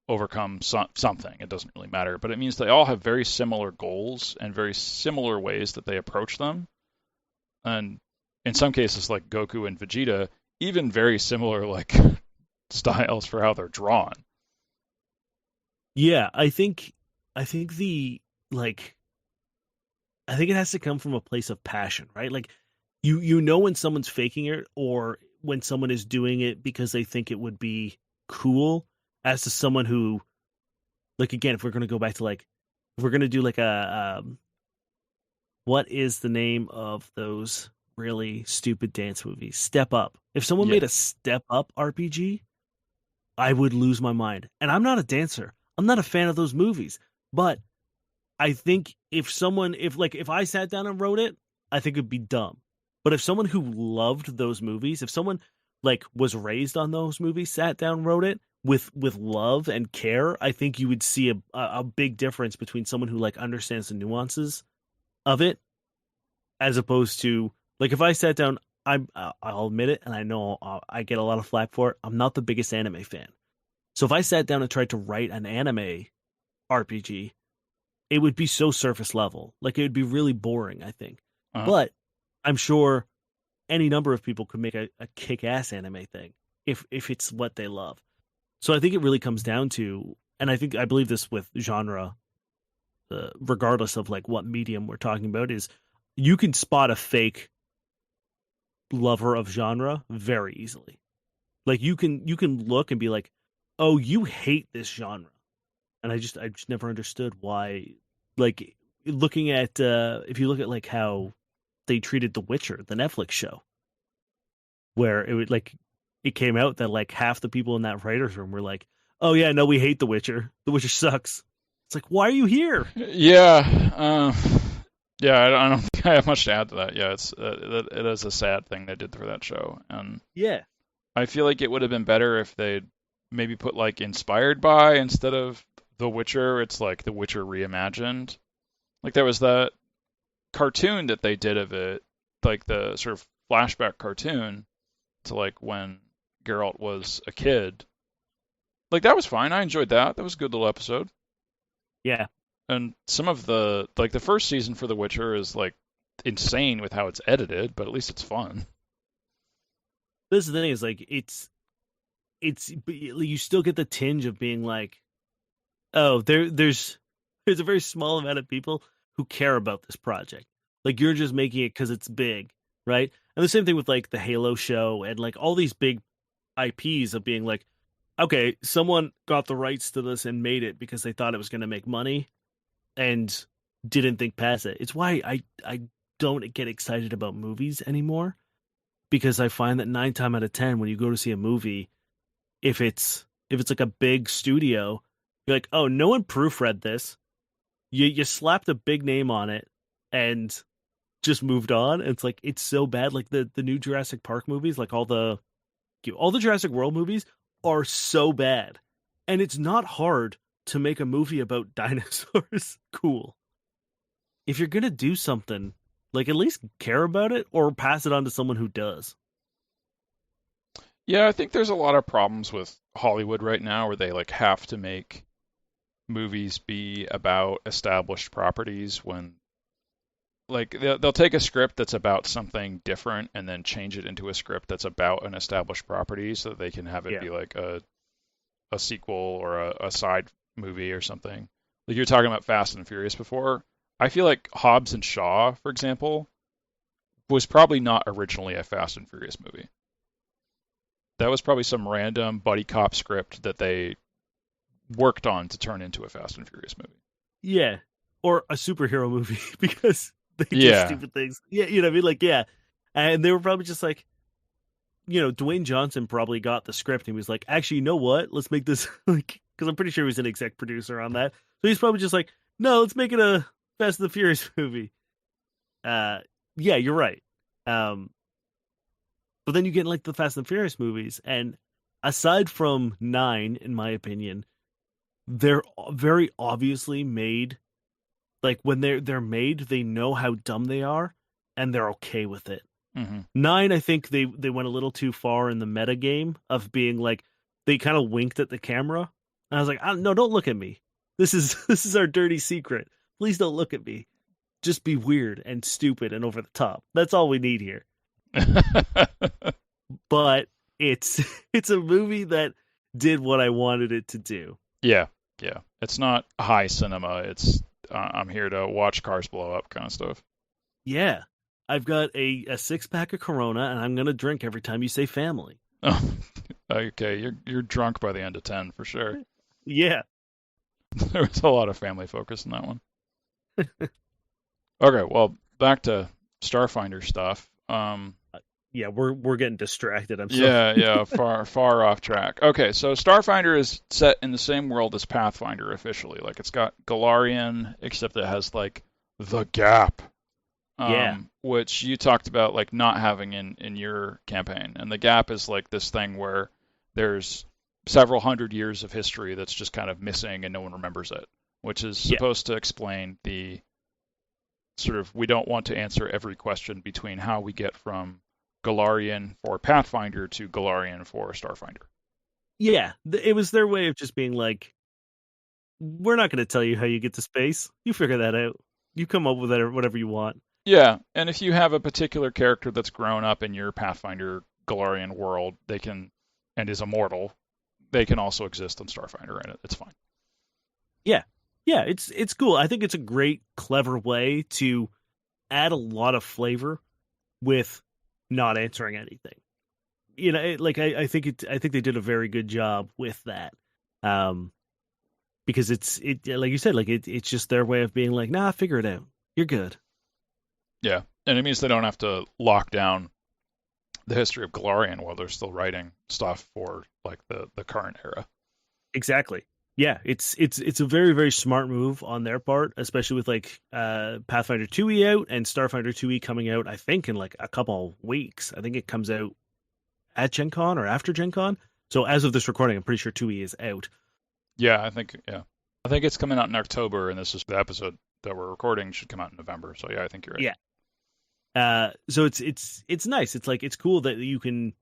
overcome something. It doesn't really matter, but it means they all have very similar goals and very similar ways that they approach them. And in some cases, like Goku and Vegeta, even very similar like styles for how they're drawn. Yeah, I think the like I think it has to come from a place of passion, right? Like, you know when someone's faking it or when someone is doing it because they think it would be cool, as to someone who, like, again, if we're going to go back to like, if we're going to do like a what is the name of those really stupid dance movies? Step Up. If someone made a Step Up RPG, I would lose my mind. And I'm not a dancer. I'm not a fan of those movies. But I think if I sat down and wrote it, I think it'd be dumb. But if someone who loved those movies, if someone like was raised on those movies, sat down, wrote it with love and care, I think you would see a big difference between someone who like understands the nuances of it, as opposed to like if I sat down, I'll admit it, and I know I get a lot of flack for it. I'm not the biggest anime fan, so if I sat down and tried to write an anime RPG, it would be so surface level. Like, it would be really boring, I think. But I'm sure any number of people could make a kick-ass anime thing if it's what they love. So I think it really comes down to, and I believe this with genre, regardless of like what medium we're talking about, is you can spot a fake lover of genre very easily. Like, you can look and be like, oh, you hate this genre. And I just never understood why. Like, looking at if you look at like how they treated The Witcher, the Netflix show, where it came out that like half the people in that writers' room were like, "Oh yeah, no, we hate The Witcher. The Witcher sucks." It's like, why are you here? Yeah, I don't think I have much to add to that. Yeah, it is a sad thing they did for that show, and yeah, I feel like it would have been better if they'd maybe put like inspired by instead of The Witcher. It's like The Witcher reimagined. Like, there was that cartoon that they did of it, like the sort of flashback cartoon to like when Geralt was a kid. Like, that was fine. I enjoyed that. That was a good little episode. Yeah. And some of the first season for The Witcher is like insane with how it's edited, but at least it's fun. This is the thing, is like it's you still get the tinge of being like, oh, there's a very small amount of people who care about this project. Like, you're just making it because it's big, right? And the same thing with like the Halo show and like all these big IPs of being like, okay, someone got the rights to this and made it because they thought it was going to make money and didn't think past it. It's why I don't get excited about movies anymore, because I find that 9 times out of 10 when you go to see a movie, if it's like a big studio, you're like, oh, no one proofread this. You slapped a big name on it and just moved on. And it's like, it's so bad. Like the new Jurassic Park movies, like all the Jurassic World movies are so bad. And it's not hard to make a movie about dinosaurs cool. If you're going to do something, like, at least care about it or pass it on to someone who does. Yeah, I think there's a lot of problems with Hollywood right now where they like have to make movies be about established properties when like they'll take a script that's about something different and then change it into a script that's about an established property so that they can have it be like a sequel or a side movie or something. Like you're talking about Fast and Furious before. I feel like Hobbs and Shaw, for example, was probably not originally a Fast and Furious movie. That was probably some random buddy cop script that they worked on to turn into a Fast and Furious movie. Yeah. Or a superhero movie because they do stupid things. Yeah, you know what I mean? Like, yeah. And they were probably just like, Dwayne Johnson probably got the script and he was like, actually, you know what? Let's make this like, because I'm pretty sure he was an exec producer on that. So he's probably just like, no, let's make it a Fast and the Furious movie. Yeah, you're right. But then you get like the Fast and the Furious movies, and aside from 9, in my opinion, they're very obviously made. Like when they're made, they know how dumb they are, and they're okay with it. Mm-hmm. 9, I think they went a little too far in the meta game of being like they kind of winked at the camera, and I was like, no, don't look at me. This is our dirty secret. Please don't look at me. Just be weird and stupid and over the top. That's all we need here. But it's a movie that did what I wanted it to do. Yeah. It's not high cinema. It's I'm here to watch cars blow up kind of stuff. Yeah. I've got a 6-pack of Corona, and I'm going to drink every time you say family. Oh, okay. You're drunk by the end of 10 for sure. Yeah. There was a lot of family focus in that one. Okay, well, back to Starfinder stuff. Yeah, we're getting distracted. I'm sorry. Yeah, far off track. Okay, so Starfinder is set in the same world as Pathfinder officially. Like it's got Galarian, except it has like the Gap. Which you talked about like not having in your campaign. And the Gap is like this thing where there's several hundred years of history that's just kind of missing and no one remembers it, which is supposed to explain the sort of, we don't want to answer every question between how we get from Galarian for Pathfinder to Galarian for Starfinder. Yeah, it was their way of just being like, we're not going to tell you how you get to space. You figure that out. You come up with it or whatever you want. Yeah, and if you have a particular character that's grown up in your Pathfinder Galarian world, they can, and is immortal, they can also exist on Starfinder, and it's fine. Yeah, it's cool. I think it's a great, clever way to add a lot of flavor with not answering anything. I think they did a very good job with that. Because it's like you said, like it's just their way of being like, nah, figure it out. You're good. Yeah, and it means they don't have to lock down the history of Galarian while they're still writing stuff for like the current era. Exactly. Yeah, it's a very, very smart move on their part, especially with like Pathfinder 2e out and Starfinder 2e coming out, I think, in like a couple weeks. I think it comes out at Gen Con or after Gen Con. So as of this recording, I'm pretty sure 2e is out. Yeah, I think it's coming out in October, and this is the episode that we're recording should come out in November. So yeah, I think you're right. Yeah. So it's nice. It's like it's cool that you can,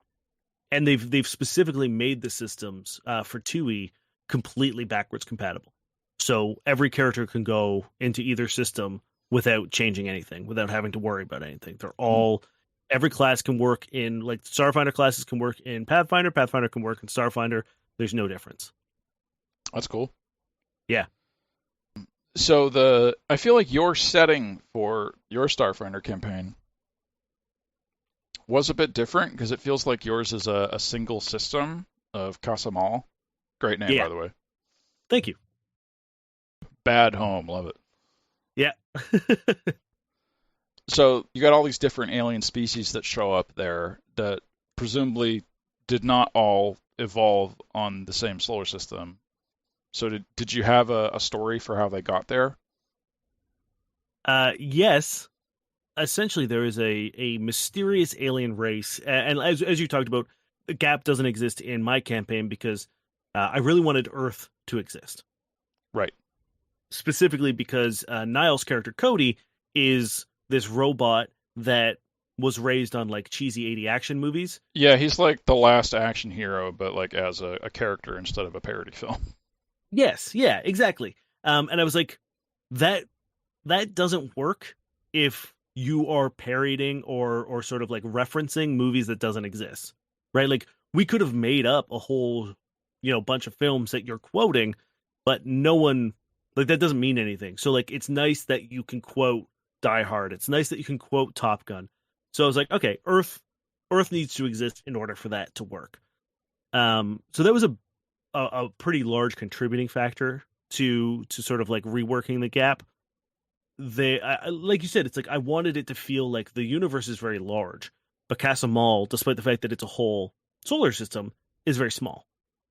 and they've specifically made the systems for 2e completely backwards compatible. So every character can go into either system without changing anything, without having to worry about anything. They're all, every class can work in, like Starfinder classes can work in Pathfinder can work in Starfinder. There's no difference. That's cool. Yeah. So I feel like your setting for your Starfinder campaign was a bit different because it feels like yours is a single system of Casa-Mal. Great name, by the way. Thank you. Bad Home, love it. Yeah. So you got all these different alien species that show up there that presumably did not all evolve on the same solar system. So did you have a story for how they got there? Yes. Essentially, there is a mysterious alien race, and as you talked about, the Gap doesn't exist in my campaign because I really wanted Earth to exist. Right. Specifically because Niall's character, Cody, is this robot that was raised on like cheesy 80 action movies. Yeah, he's like the last action hero, but like as a character instead of a parody film. Yes, yeah, exactly. And I was like, that doesn't work if you are parodying or sort of like referencing movies that doesn't exist, right? Like we could have made up a whole, bunch of films that you're quoting, but no one, like, that doesn't mean anything. So like it's nice that you can quote Die Hard. It's nice that you can quote Top Gun. So I was like, okay, Earth needs to exist in order for that to work. So that was a pretty large contributing factor to sort of like reworking the gap. Like you said, it's like I wanted it to feel like the universe is very large, but Casa-Mal, despite the fact that it's a whole solar system, is very small.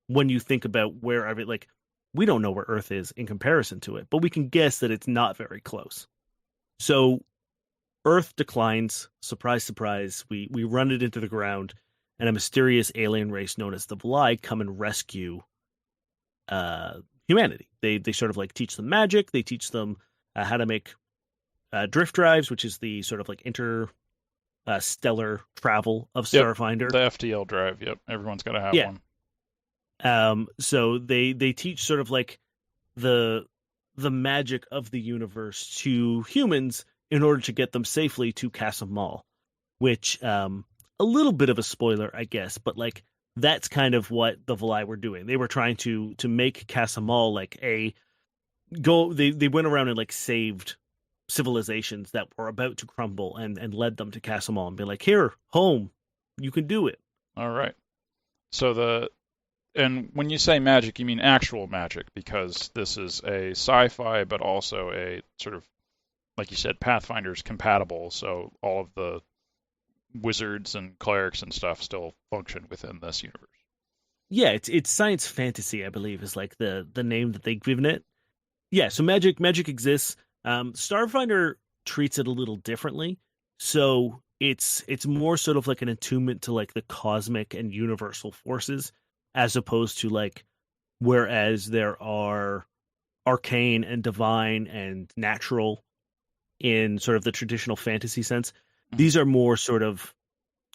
When you think about where like we don't know where Earth is in comparison to it, but we can guess that it's not very close. So Earth declines. Surprise, surprise. We run it into the ground, and a mysterious alien race known as the Val'ai come and rescue humanity. They sort of like teach them magic. They teach them how to make drift drives, which is the sort of like interstellar travel of Starfinder. The FTL drive. Yep, everyone's got to have one. So they teach sort of like the magic of the universe to humans in order to get them safely to Casa-Mal, which a little bit of a spoiler, I guess, but like that's kind of what the Val'ai were doing. They were trying to make Casa-Mal like they went around and like saved civilizations that were about to crumble and led them to Casa-Mal and be like, here, home, you can do it. All right. So and when you say magic, you mean actual magic, because this is a sci-fi, but also a sort of, like you said, Pathfinder's compatible. So all of the wizards and clerics and stuff still function within this universe. Yeah, it's science fantasy, I believe, is like the name that they've given it. Yeah, so magic exists. Starfinder treats it a little differently. So it's more sort of like an attunement to like the cosmic and universal forces, as opposed to like, whereas there are arcane and divine and natural in sort of the traditional fantasy sense. These are more sort of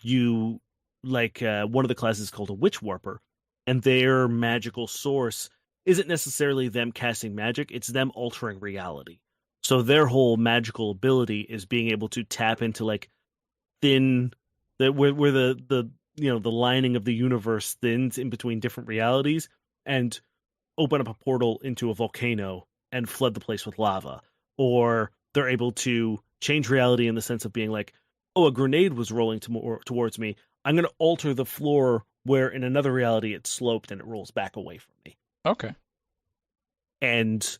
one of the classes is called a witch warper, and their magical source isn't necessarily them casting magic, it's them altering reality. So their whole magical ability is being able to tap into like where the lining of the universe thins in between different realities and open up a portal into a volcano and flood the place with lava. Or they're able to change reality in the sense of being like, oh, a grenade was rolling towards me. I'm going to alter the floor where in another reality it's sloped and it rolls back away from me. Okay. And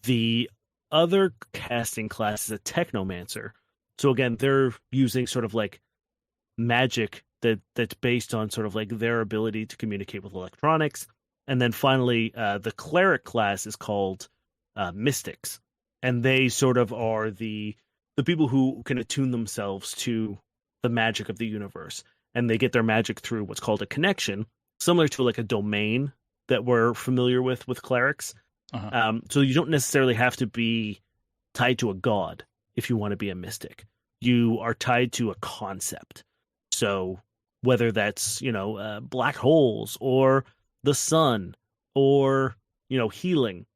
the other casting class is a technomancer. So again, they're using sort of like magic that's based on sort of like their ability to communicate with electronics. And then finally, the cleric class is called mystics. And they sort of are the people who can attune themselves to the magic of the universe. And they get their magic through what's called a connection, similar to like a domain that we're familiar with clerics. Uh-huh. So you don't necessarily have to be tied to a god if you want to be a mystic. You are tied to a concept. So whether that's, black holes or the sun or, healing.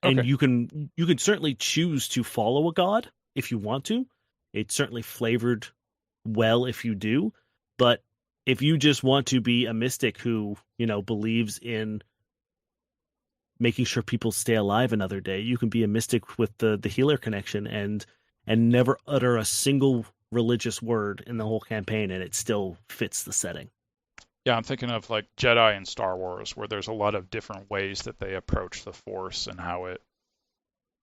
And Okay. you can certainly choose to follow a god if you want to. It's certainly flavored well if you do. But if you just want to be a mystic who, believes in making sure people stay alive another day, you can be a mystic with the healer connection and never utter a single religious word in the whole campaign, and it still fits the setting. Yeah, I'm thinking of like Jedi in Star Wars, where there's a lot of different ways that they approach the Force and how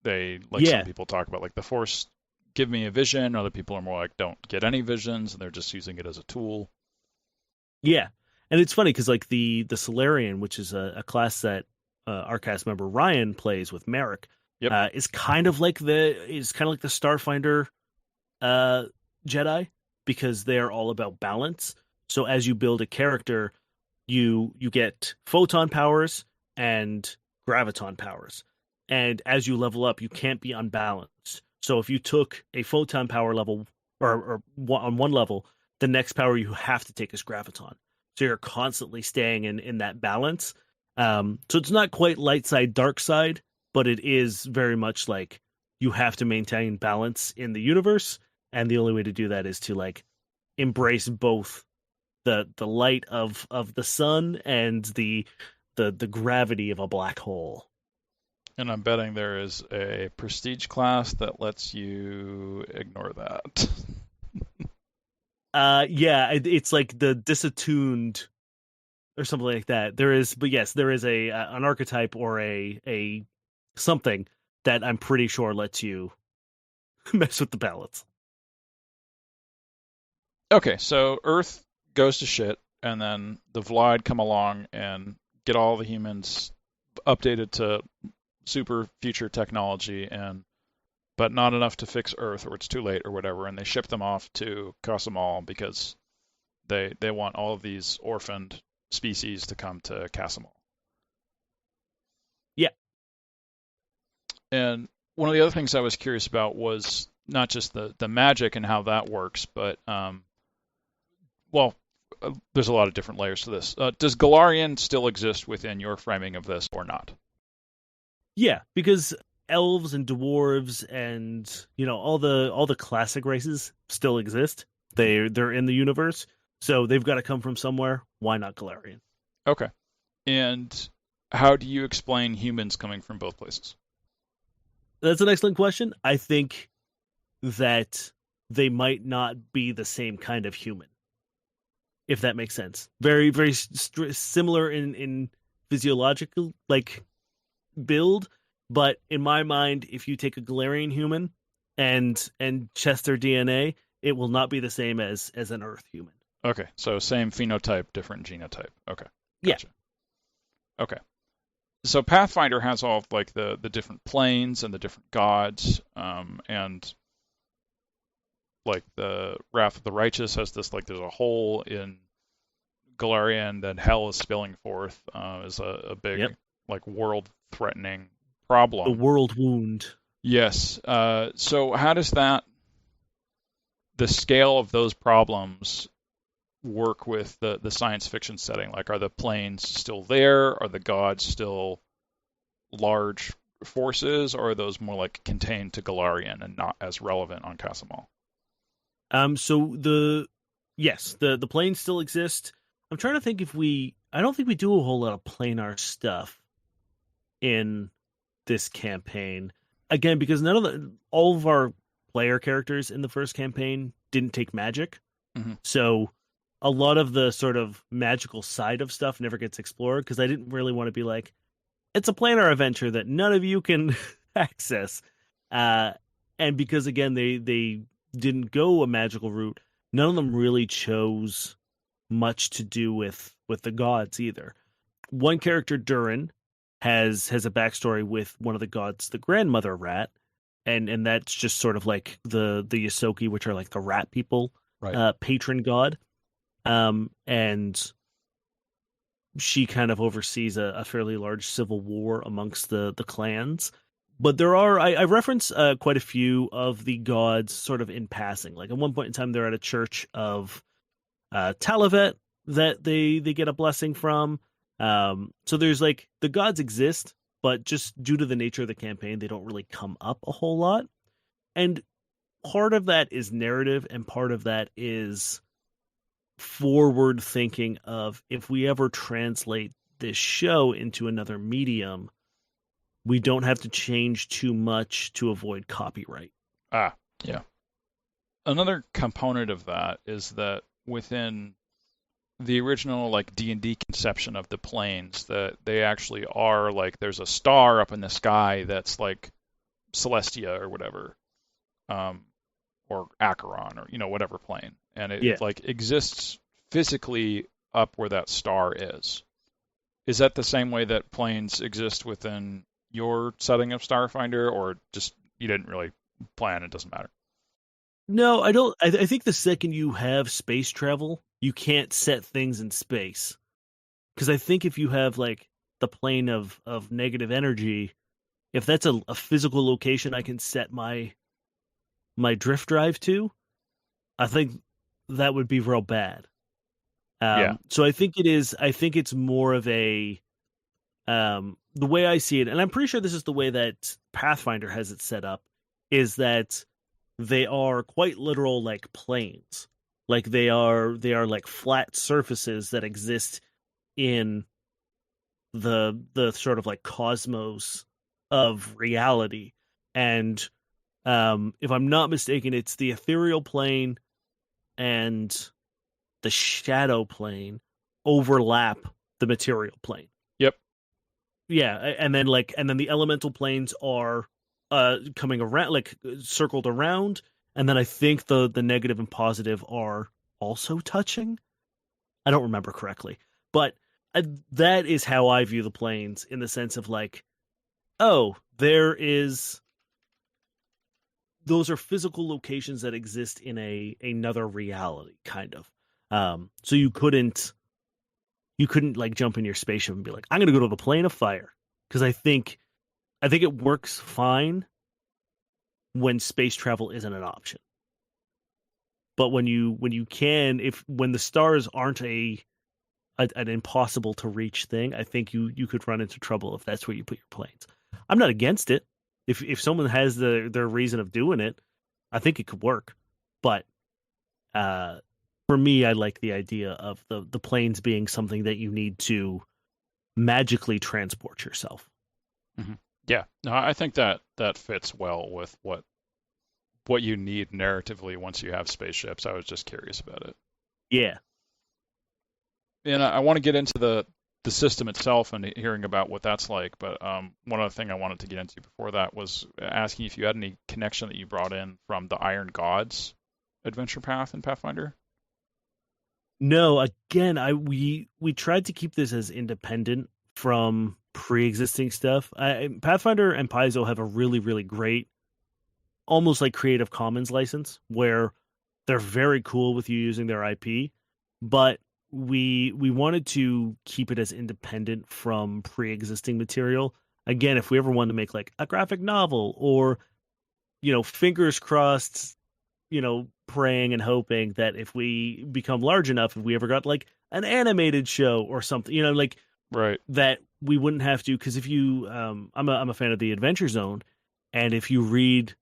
some people talk about like the Force give me a vision, other people are more like don't get any visions and they're just using it as a tool. Yeah, and it's funny because like the Solarian, which is a class that our cast member Ryan plays with Merrick, is kind of like the Starfinder Jedi, because they're all about balance. So as you build a character, you get photon powers and graviton powers. And as you level up, you can't be unbalanced. So if you took a photon power level or on one level, the next power you have to take is graviton. So you're constantly staying in that balance. So it's not quite light side, dark side, but it is very much like you have to maintain balance in the universe, and the only way to do that is to like embrace both the light of the sun and the gravity of a black hole. And I'm betting there is a prestige class that lets you ignore that. Yeah, it's like the disattuned or something like that. There is, but yes, there is an archetype or a something that I'm pretty sure lets you mess with the balance. Okay, so Earth goes to shit, and then the Val'ai come along and get all the humans updated to super future technology, but not enough to fix Earth, or it's too late, or whatever, and they ship them off to Casa-Mal because they want all of these orphaned species to come to Casa-Mal. Yeah. And one of the other things I was curious about was not just the magic and how that works, but there's a lot of different layers to this. Does Galarian still exist within your framing of this or not? Yeah, because elves and dwarves and all the classic races still exist. They're in the universe, so they've got to come from somewhere. Why not Galarian? Okay. And how do you explain humans coming from both places? That's an excellent question. I think that they might not be the same kind of human, if that makes sense. Very, very similar in physiological build, but in my mind, if you take a Galarian human and test their DNA, it will not be the same as an Earth human. Okay, so same phenotype, different genotype. Okay, gotcha. Yeah. Okay, so Pathfinder has all of the different planes and the different gods, and like the Wrath of the Righteous has this there's a hole in Galarian that hell is spilling forth is a big world-threatening problem. The world wound. Yes. So how does the scale of those problems work with the science fiction setting? Are the planes still there? Are the gods still large forces, or are those more contained to Galarian and not as relevant on Casa-Mal? So the planes still exist. I'm trying to think I don't think we do a whole lot of planar stuff in this campaign. Again, because all of our player characters in the first campaign didn't take magic. Mm-hmm. So a lot of the sort of magical side of stuff never gets explored, because I didn't really want to be it's a planar adventure that none of you can access. And because, again, they didn't go a magical route, none of them really chose much to do with the gods either. One character, Durin, has a backstory with one of the gods, the grandmother rat, and that's just sort of the Ysoki, which are the rat people, right. Patron god. And she kind of oversees a fairly large civil war amongst the clans. But there are, I reference quite a few of the gods sort of in passing. At one point in time, they're at a church of Talavet that they get a blessing from. So there's the gods exist, but just due to the nature of the campaign, they don't really come up a whole lot. And part of that is narrative, and part of that is forward thinking of, if we ever translate this show into another medium, we don't have to change too much to avoid copyright. Yeah. Another component of that is that within the original D&D conception of the planes, that they actually are there's a star up in the sky that's Celestia or whatever, or Acheron, or whatever plane, and it exists physically up where that star is. Is that the same way that planes exist within your setting of Starfinder, or just you didn't really plan, it doesn't matter? No, I don't. I think the second you have space travel, you can't set things in space. Because I think if you have the plane of negative energy, if that's a physical location I can set my drift drive to, I think that would be real bad. So I think it's more of a, the way I see it, and I'm pretty sure this is the way that Pathfinder has it set up, is that they are quite literal like planes. Like they are like flat surfaces that exist in the sort of like cosmos of reality. And if I'm not mistaken, it's the ethereal plane and the shadow plane overlap the material plane. Yep. Yeah, and then the elemental planes are coming around, like circled around, and then I think the negative and positive are also touching. I don't remember correctly, but that is how I view the planes, in the sense of like, oh, those are physical locations that exist in another reality, kind of. So you couldn't like jump in your spaceship and be like, I'm gonna go to the plane of fire, because I think it works fine when space travel isn't an option. But when the stars aren't an impossible to reach thing, I think you could run into trouble if that's where you put your planes. I'm not against it. If someone has their reason of doing it, I think it could work. But for me, I like the idea of the planes being something that you need to magically transport yourself. Mm-hmm. Yeah, no, I think that fits well with what you need narratively once you have spaceships. I was just curious about it. Yeah. And I want to get into the system itself and hearing about what that's like. But one other thing I wanted to get into before that was asking if you had any connection that you brought in from the Iron Gods adventure path in Pathfinder. No, again, we tried to keep this as independent from pre-existing stuff. Pathfinder and Paizo have a really, really great, almost like Creative Commons license, where they're very cool with you using their IP, but we wanted to keep it as independent from pre-existing material. Again, if we ever wanted to make like a graphic novel, or fingers crossed, praying and hoping that if we become large enough, if we ever got like an animated show or something, like right, that we wouldn't have to. Because if you, I'm a fan of the Adventure Zone, and if you read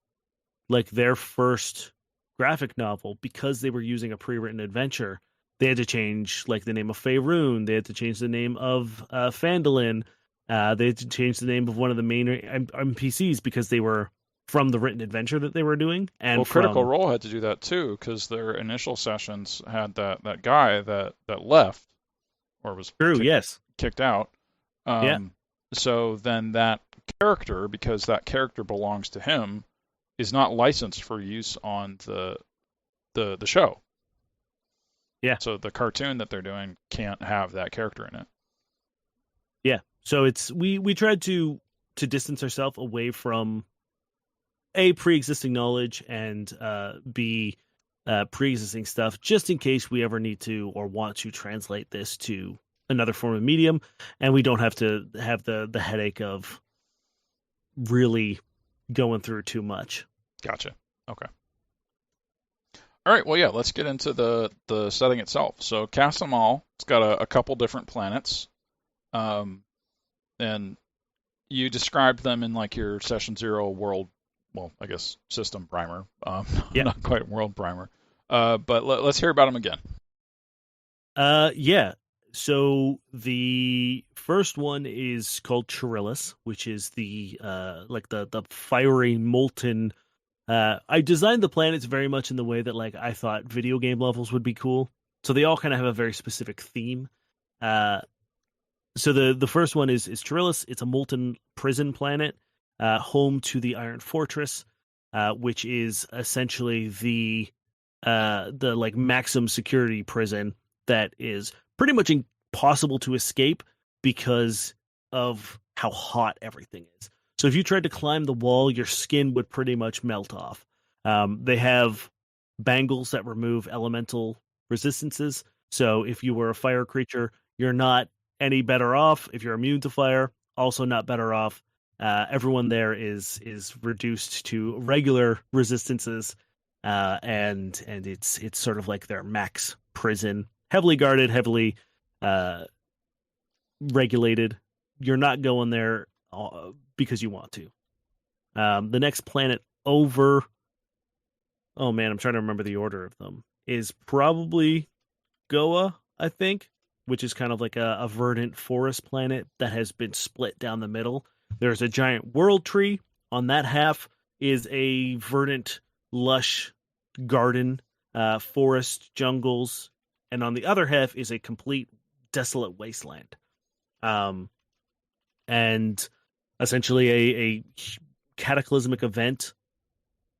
like their first graphic novel, because they were using a pre-written adventure, they had to change like the name of Faerun, they had to change the name of Phandalin, they had to change the name of one of the main NPCs because they were from the written adventure that they were doing. And Critical Role had to do that too, because their initial sessions had that guy that left or was kicked out. So then that character, because that character belongs to him, is not licensed for use on the show. Yeah. So the cartoon that they're doing can't have that character in it. Yeah. So it's we tried to distance ourselves away from A, pre-existing knowledge, and B, pre-existing stuff, just in case we ever need to or want to translate this to another form of medium, and we don't have to have the headache of really going through too much. Gotcha. Okay. All right. Well, yeah. Let's get into the setting itself. So Casa-Mal, it's got a couple different planets, and you described them in like your Session 0 world. Well, I guess system primer. Not quite world primer. But let's hear about them again. Yeah. So the first one is called Charillus, which is the the fiery molten. I designed the planets very much in the way that like I thought video game levels would be cool. So they all kind of have a very specific theme. So the first one is Charillus. It's a molten prison planet, home to the Iron Fortress, which is essentially the like maximum security prison that is pretty much impossible to escape because of how hot everything is. So if you tried to climb the wall, your skin would pretty much melt off. They have bangles that remove elemental resistances. So if you were a fire creature, you're not any better off. If you're immune to fire, also not better off. Everyone there is reduced to regular resistances, and it's sort of like their max prison, heavily guarded, heavily regulated. You're not going there because you want to. The next planet over. Oh man, I'm trying to remember the order of them. Is probably Goa, I think, which is kind of like a verdant forest planet that has been split down the middle. There's a giant world tree. On that half is a verdant, lush garden, forest, jungles, and on the other half is a complete desolate wasteland. And essentially a cataclysmic event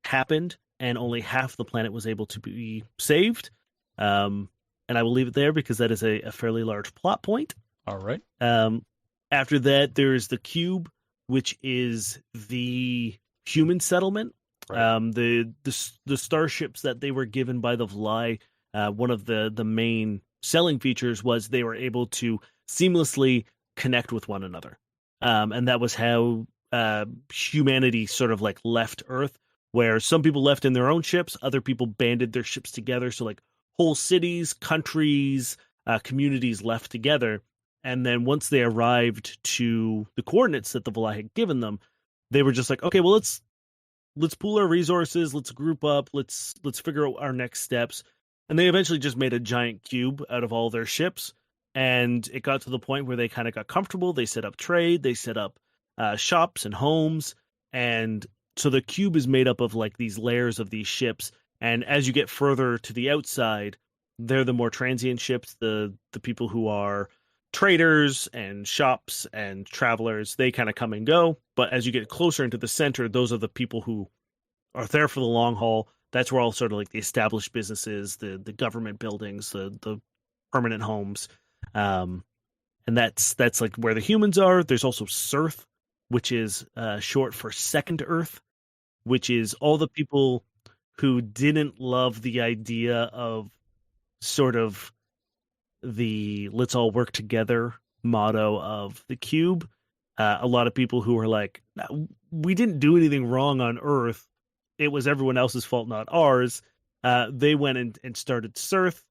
happened, and only half the planet was able to be saved. And I will leave it there because that is a fairly large plot point. All right. After that, there's the cube, which is the human settlement. Right. The starships that they were given by the Val'ai, one of the main selling features was they were able to seamlessly connect with one another. And that was how humanity sort of like left Earth, where some people left in their own ships, other people banded their ships together. So like whole cities, countries, communities left together. And then once they arrived to the coordinates that the Val'ai had given them, they were just like, okay, well, let's pool our resources, let's group up, let's figure out our next steps. And they eventually just made a giant cube out of all their ships. And it got to the point where they kind of got comfortable. They set up trade, they set up shops and homes. And so the cube is made up of like these layers of these ships. And as you get further to the outside, they're the more transient ships, the people who are traders and shops and travelers. They kind of come and go. But as you get closer into the center, those are the people who are there for the long haul. That's where all sort of like the established businesses, the government buildings, the permanent homes. And that's like where the humans are. There's also Surth, which is short for Second Earth, which is all the people who didn't love the idea of sort of the let's all work together motto of the cube. A lot of people who were like, no, we didn't do anything wrong on Earth. It was everyone else's fault, not ours. They went and started Surth,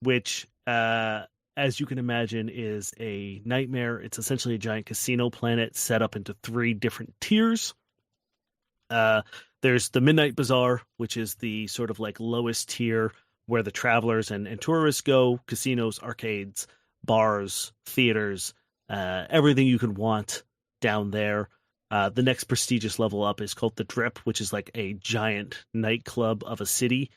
which, as you can imagine, is a nightmare. It's essentially a giant casino planet set up into 3 different tiers. There's the Midnight Bazaar, which is the sort of like lowest tier where the travelers and tourists go. Casinos, arcades, bars, theaters, everything you could want down there. The next prestigious level up is called the Drip, which is like a giant nightclub of a city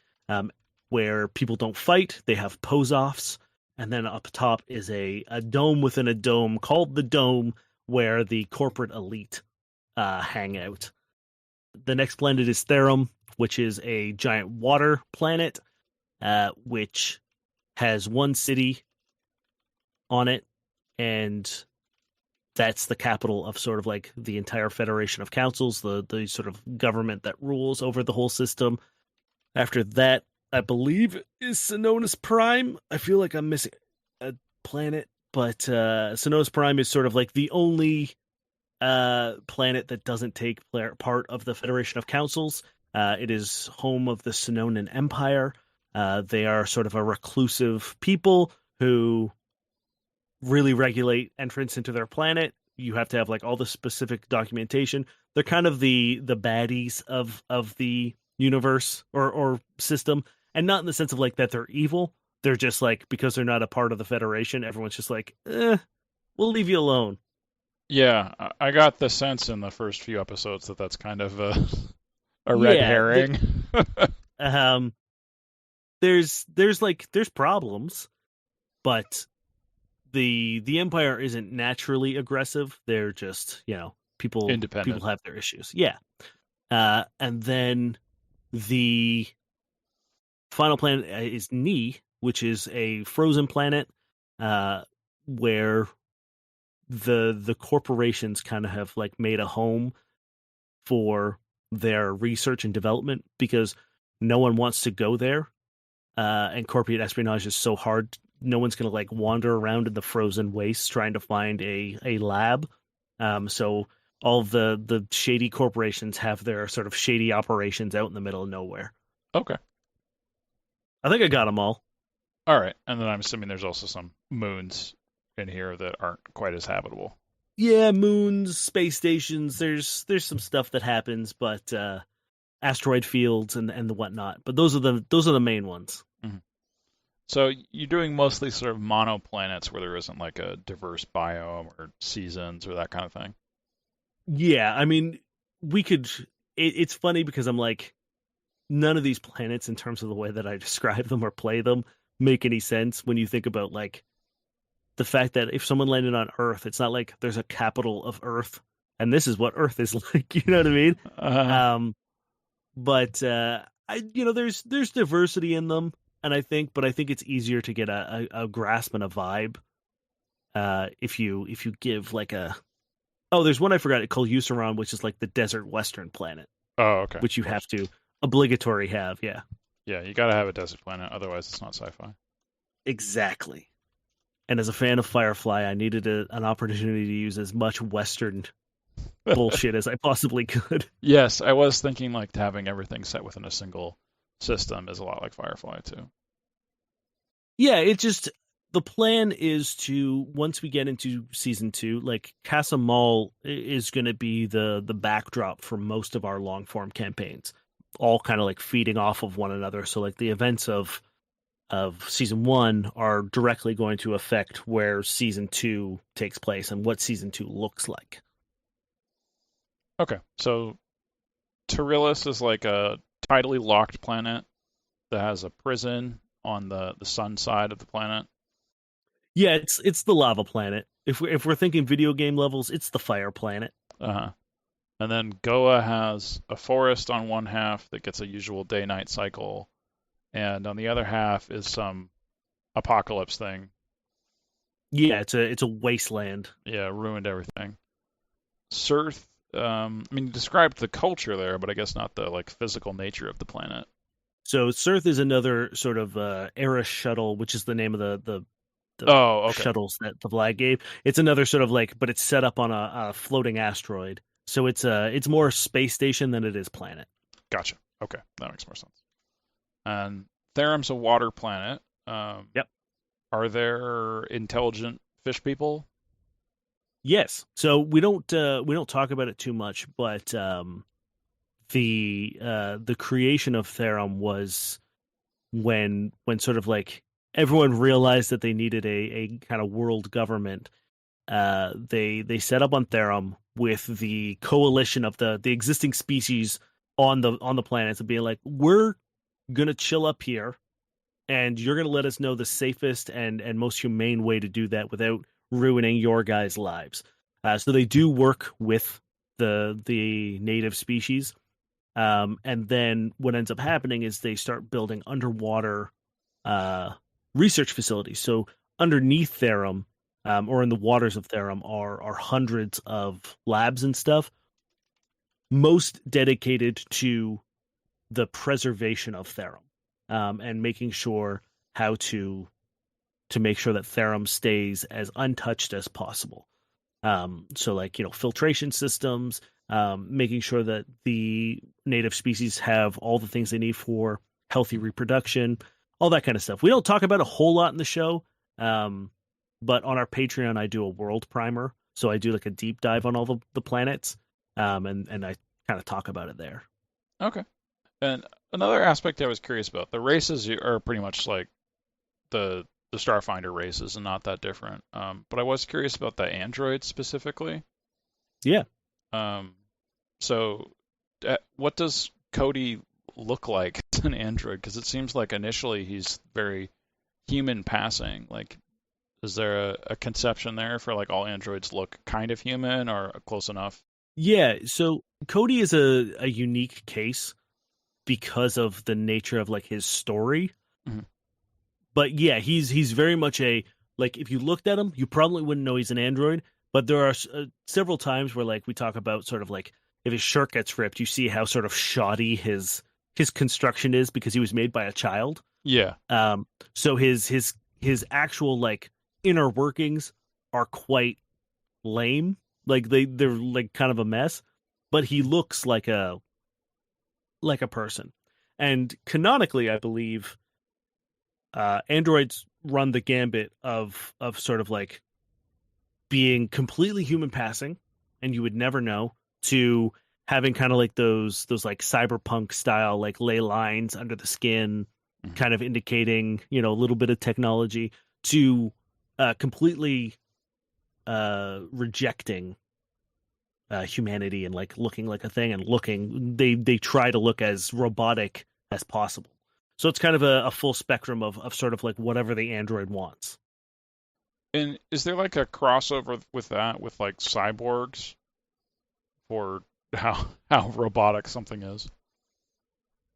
where people don't fight. They have pose-offs. And then up top is a dome within a dome called the Dome, where the corporate elite hang out. The next planet is Therum, which is a giant water planet, which has one city on it, and that's the capital of sort of like the entire Federation of Councils, the sort of government that rules over the whole system. After that, I believe, is Sononis Prime. I feel like I'm missing a planet, but Sononis Prime is sort of like the only planet that doesn't take part of the Federation of Councils. It is home of the Sononan Empire. They are sort of a reclusive people who really regulate entrance into their planet. You have to have like all the specific documentation. They're kind of the baddies of the universe or system, and not in the sense of like that they're evil. They're just like, because they're not a part of the Federation, everyone's just like, we'll leave you alone. Yeah, I got the sense in the first few episodes that that's kind of a red herring. There's problems, but the Empire isn't naturally aggressive. They're just, people independent. People have their issues. Yeah. And then the final planet is Ni, which is a frozen planet where the corporations kind of have like made a home for their research and development, because no one wants to go there. And corporate espionage is so hard. No one's going to like wander around in the frozen wastes trying to find a lab. So all the shady corporations have their sort of shady operations out in the middle of nowhere. Okay. I think I got them all. All right. And then I'm assuming there's also some moons in here that aren't quite as habitable. Yeah, moons, space stations. There's some stuff that happens, but asteroid fields and the whatnot. But those are the main ones. So you're doing mostly sort of monoplanets where there isn't like a diverse biome or seasons or that kind of thing. Yeah, I mean, we could. It's funny because I'm like, none of these planets, in terms of the way that I describe them or play them, make any sense when you think about like the fact that if someone landed on Earth, it's not like there's a capital of Earth, and this is what Earth is like. You know what I mean? But there's diversity in them, and I think it's easier to get a grasp and a vibe if you give like a. Oh, there's one I forgot called Euceron, which is like the desert western planet. Oh, okay. Which you have to obligatory have, yeah. Yeah, you gotta have a desert planet, otherwise it's not sci-fi. Exactly. And as a fan of Firefly, I needed an opportunity to use as much western bullshit as I possibly could. Yes, I was thinking like having everything set within a single system is a lot like Firefly too. Yeah, the plan is to, once we get into season 2, like Casa-Mal is going to be the backdrop for most of our long form campaigns, all kind of like feeding off of one another. So like the events of season 1 are directly going to affect where season 2 takes place and what season 2 looks like. Okay, so Tyrillus is like a tidally locked planet that has a prison on the sun side of the planet. Yeah, it's the lava planet. If we're thinking video game levels, it's the fire planet. And then Goa has a forest on one half that gets a usual day-night cycle, and on the other half is some apocalypse thing. Yeah, it's a wasteland. Yeah, ruined everything. Cirth, you described the culture there, but I guess not the like physical nature of the planet. So Cirth is another sort of Aeris shuttle, which is the name of the shuttles that the Val'ai gave. It's another sort of like, but it's set up on a floating asteroid. So it's more space station than it is planet. Gotcha. Okay, that makes more sense. And Therum's a water planet. Yep. Are there intelligent fish people? Yes. So we don't talk about it too much, but the creation of Therum was when sort of like everyone realized that they needed a kind of world government. They set up on Therum with the coalition of the existing species on the planets and being like, we're gonna chill up here, and you're gonna let us know the safest and most humane way to do that without ruining your guys' lives. So they do work with the native species, and then what ends up happening is they start building underwater research facilities. So underneath Therum, or in the waters of Therum, are hundreds of labs and stuff, most dedicated to the preservation of Therum, and making sure how to make sure that Therum stays as untouched as possible. So like, filtration systems, making sure that the native species have all the things they need for healthy reproduction, all that kind of stuff. We don't talk about a whole lot in the show, but on our Patreon, I do a world primer. So I do like a deep dive on all the planets, and I kind of talk about it there. Okay. And another aspect I was curious about, the races are pretty much like the Starfinder races and not that different. But I was curious about the androids specifically. Yeah. So what does Cody look like as an android? Because it seems like initially he's very human passing. Like, is there a conception there for like all androids look kind of human or close enough? Yeah, so Cody is a unique case because of the nature of like his story. Mm-hmm. But yeah, he's very much like, if you looked at him, you probably wouldn't know he's an android. But there are several times where like we talk about sort of like if his shirt gets ripped, you see how sort of shoddy his construction is because he was made by a child. Yeah. So his actual like inner workings are quite lame. Like they're like kind of a mess, but he looks like a person. And canonically, I believe androids run the gambit of sort of like being completely human passing, and you would never know, to having kind of like those like cyberpunk style like ley lines under the skin, kind of indicating, a little bit of technology, to completely rejecting humanity and like looking like a thing, and they try to look as robotic as possible. So it's kind of a full spectrum of sort of like whatever the android wants. And is there like a crossover with that, with like cyborgs, for how robotic something is?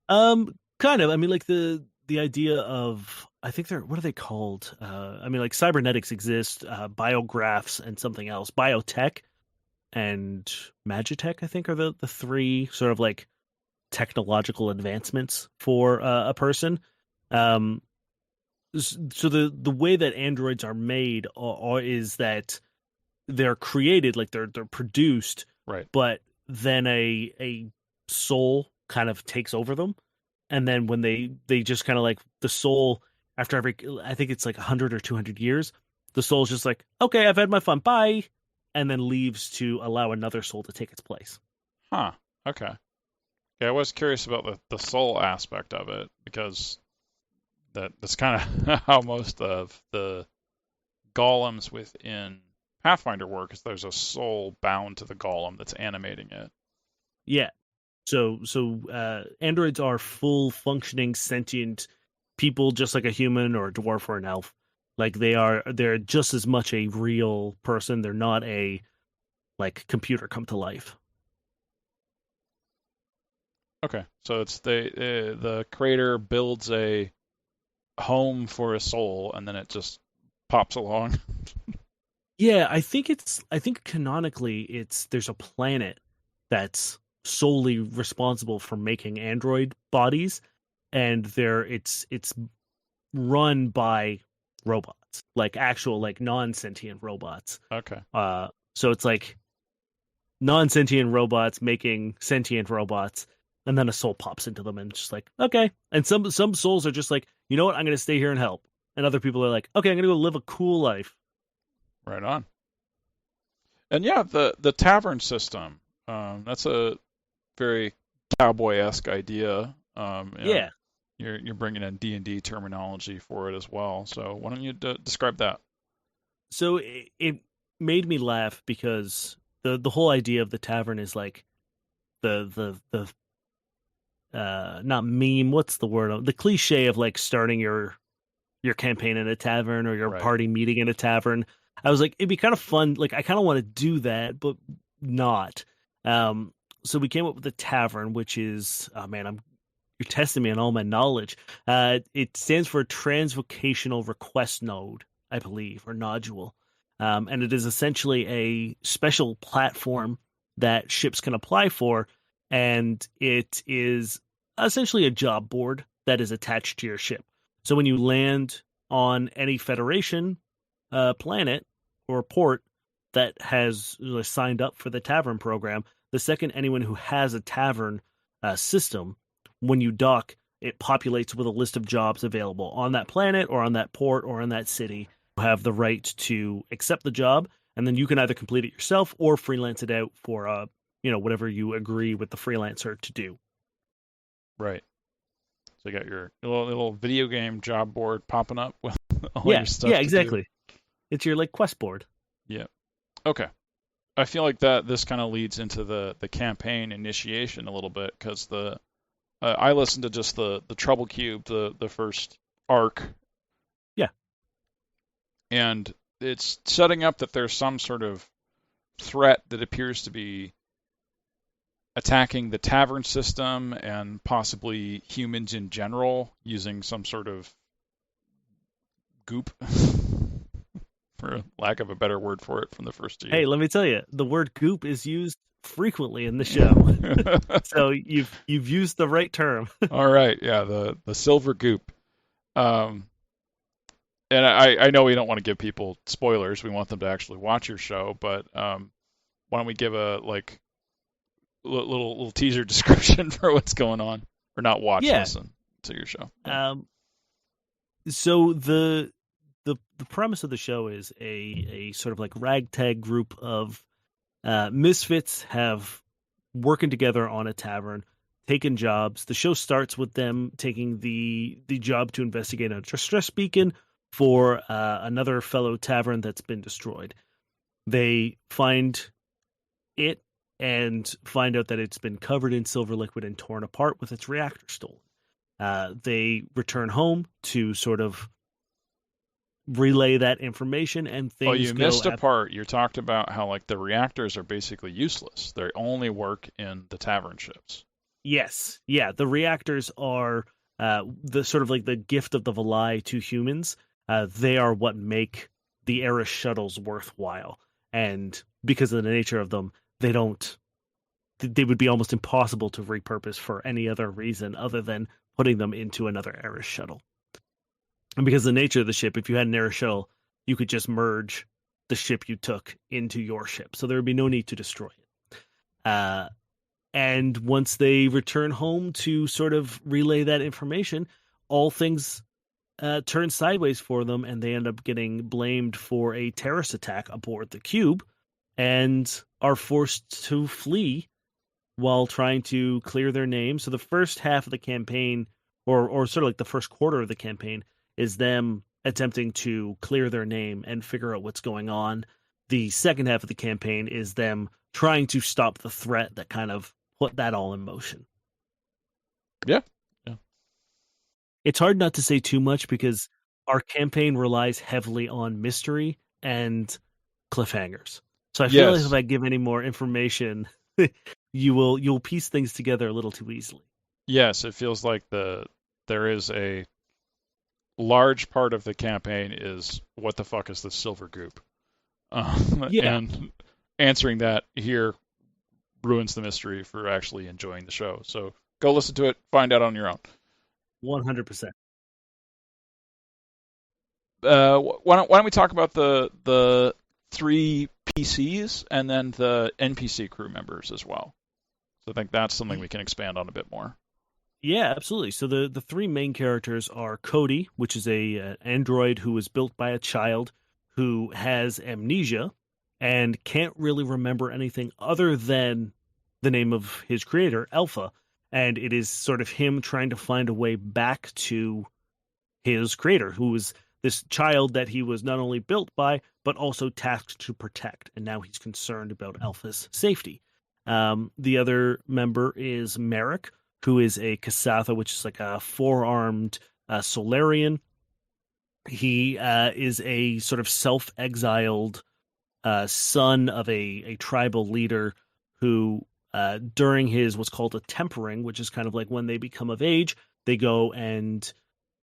Kind of. I mean, like the idea of, I think what are they called? I mean, like cybernetics exist, biographs, and something else. Biotech and magitech, I think, are the three sort of like technological advancements for a person. So the way that androids are made is that they're created, like they're produced, Right. but then a soul kind of takes over them, and then when they just kind of like, the soul, after every, I think it's like 100 or 200 years, the soul's just like, okay, I've had my fun, bye, and then leaves to allow another soul to take its place. Huh. Okay. Yeah, I was curious about the soul aspect of it, because that's kind of how most of the golems within Pathfinder work, is there's a soul bound to the golem that's animating it. Yeah. So androids are full functioning sentient people, just like a human or a dwarf or an elf. Like they're just as much a real person. They're not a like computer come to life. Okay, so it's the creator builds a home for a soul, and then it just pops along. Yeah, I think canonically there's a planet that's solely responsible for making android bodies, and it's run by robots, like actual like non-sentient robots. Okay. So it's like non-sentient robots making sentient robots, and then a soul pops into them and just like, okay. And some souls are just like, you know what, I'm gonna stay here and help. And other people are like, okay, I'm gonna go live a cool life. Right on. And yeah, the tavern system, that's a very cowboy-esque idea. Yeah. You're bringing in D&D terminology for it as well. So why don't you describe that? So it made me laugh because the whole idea of the tavern is like the not meme, what's the word? The cliche of like starting your campaign in a tavern, or your Right. party meeting in a tavern. I was like, it'd be kind of fun. Like, I kind of want to do that, but not. So we came up with the Tavern, which is, oh man, you're testing me on all my knowledge. It stands for Transvocational Request Node, I believe, or nodule. And it is essentially a special platform that ships can apply for, and it is essentially a job board that is attached to your ship. So when you land on any Federation planet or port that has signed up for the Tavern program, the second anyone who has a Tavern system, when you dock, it populates with a list of jobs available on that planet or on that port or in that city. You have the right to accept the job, and then you can either complete it yourself or freelance it out for whatever you agree with the freelancer to do. Right. So you got your little video game job board popping up with all your stuff. Yeah, exactly. It's your like quest board. Yeah. Okay. I feel like this kind of leads into the campaign initiation a little bit, because I listened to just the Trouble Cube, the first arc. Yeah. And it's setting up that there's some sort of threat that appears to be attacking the tavern system and possibly humans in general, using some sort of goop, for lack of a better word for it, from the first two. Hey, let me tell you, the word goop is used frequently in the show. So you've used the right term. All right, yeah, the silver goop. And I know we don't want to give people spoilers. We want them to actually watch your show, but why don't we give a little teaser description for what's going on, or not watch, listen to your show. Yeah. So the premise of the show is a sort of like ragtag group of misfits have working together on a tavern, taking jobs. The show starts with them taking the job to investigate a distress beacon for another fellow tavern that's been destroyed. They find it and find out that it's been covered in silver liquid and torn apart with its reactor stolen. They return home to sort of relay that information, and things. Oh, you missed a part. You talked about how like the reactors are basically useless. They only work in the tavern ships. Yes, yeah. The reactors are the sort of like the gift of the Val'ai to humans. They are what make the Aeris shuttles worthwhile, and because of the nature of them, they would be almost impossible to repurpose for any other reason other than putting them into another Aeris shuttle. And because of the nature of the ship, if you had an Aeris shuttle, you could just merge the ship you took into your ship. So there would be no need to destroy it. And once they return home to sort of relay that information, all things turn sideways for them, and they end up getting blamed for a terrorist attack aboard the Cube and are forced to flee while trying to clear their name. So the first half of the campaign, or sort of like the first quarter of the campaign, is them attempting to clear their name and figure out what's going on. The second half of the campaign is them trying to stop the threat that kind of put that all in motion. Yeah. It's hard not to say too much because our campaign relies heavily on mystery and cliffhangers. So I feel like if I give any more information, you'll piece things together a little too easily. Yes, it feels like there is a large part of the campaign is what the fuck is the silver goop? And answering that here ruins the mystery for actually enjoying the show. So go listen to it, find out on your own. 100%. Why don't we talk about the 3 PCs and then the NPC crew members as well? So I think that's something we can expand on a bit more. Yeah, absolutely. So the 3 main characters are Cody, which is a android who was built by a child who has amnesia and can't really remember anything other than the name of his creator, Alpha. And it is sort of him trying to find a way back to his creator, who was this child that he was not only built by, but also tasked to protect. And now he's concerned about Alpha's safety. The other member is Merrick, who is a Kasatha, which is like a 4-armed Solarian. He is a sort of self-exiled son of a tribal leader who, during his what's called a tempering, which is kind of like when they become of age, they go and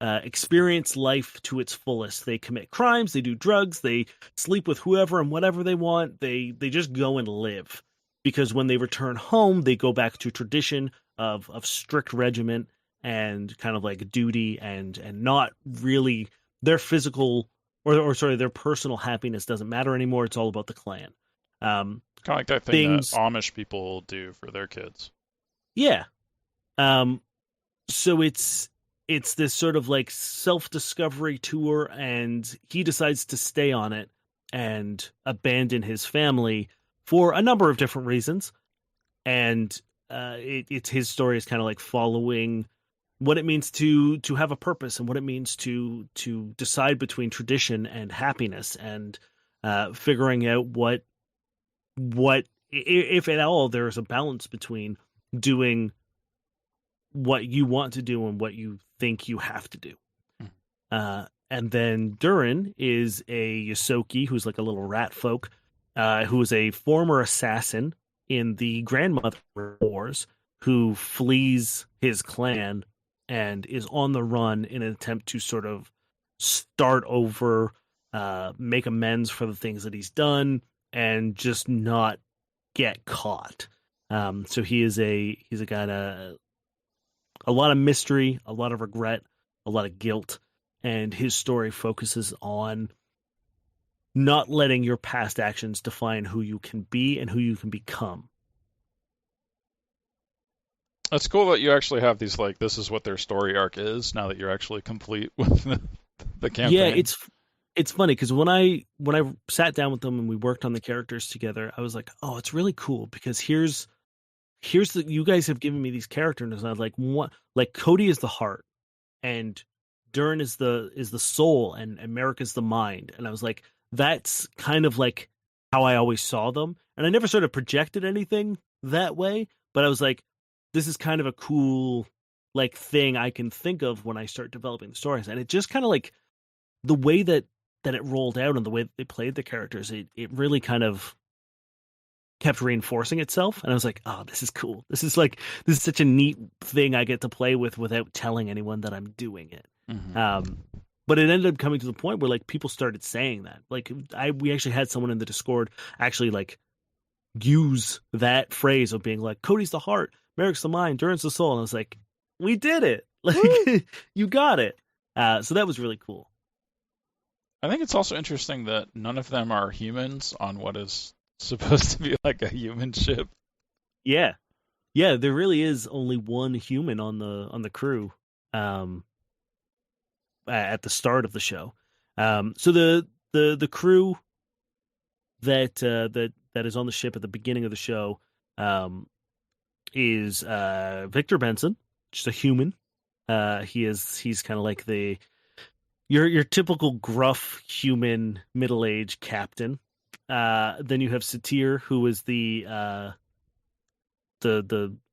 experience life to its fullest. They commit crimes, they do drugs, they sleep with whoever and whatever they want. They just go and live. Because when they return home, they go back to tradition of strict regiment and kind of like duty and not really their physical or their personal happiness doesn't matter anymore. It's all about the clan. Kind of like that thing that Amish people do for their kids. Yeah. So it's this sort of like self-discovery tour, and he decides to stay on it and abandon his family for a number of different reasons. And it's his story is kind of like following what it means to have a purpose and what it means to decide between tradition and happiness, and figuring out what if at all there is a balance between doing what you want to do and what you think you have to do. And then Durin is a Yosoki, who's like a little rat folk, who is a former assassin in the Grandmother Wars, who flees his clan and is on the run in an attempt to sort of start over, make amends for the things that he's done, and just not get caught. So he's a guy that a lot of mystery, a lot of regret, a lot of guilt, and his story focuses on not letting your past actions define who you can be and who you can become. It's cool that you actually have these, like, this is what their story arc is, now that you're actually complete with the campaign. Yeah, it's funny, because when I sat down with them and we worked on the characters together, I was like, oh, it's really cool, because here's you guys have given me these characters, and I was like, what? Like Cody is the heart, and Durin is the soul, and Merrick is the mind, and I was like, that's kind of like how I always saw them, and I never sort of projected anything that way, but I was like, this is kind of a cool like thing I can think of when I start developing the stories, and it just kind of like the way that it rolled out and the way that they played the characters, it really kind of kept reinforcing itself, and I was like, oh, this is cool. This is such a neat thing I get to play with without telling anyone that I'm doing it. Mm-hmm. But it ended up coming to the point where like people started saying that. Like we actually had someone in the Discord actually like use that phrase of being like, Cody's the heart, Merrick's the mind, Durin's the soul, and I was like, we did it. Like you got it. So that was really cool. I think it's also interesting that none of them are humans on what is supposed to be like a human ship. Yeah. There really is only one human on the crew at the start of the show. So the crew that is on the ship at the beginning of the show is Victor Benson, just a human. He's kind of like your typical gruff human middle-aged captain. Then you have Satir, who is the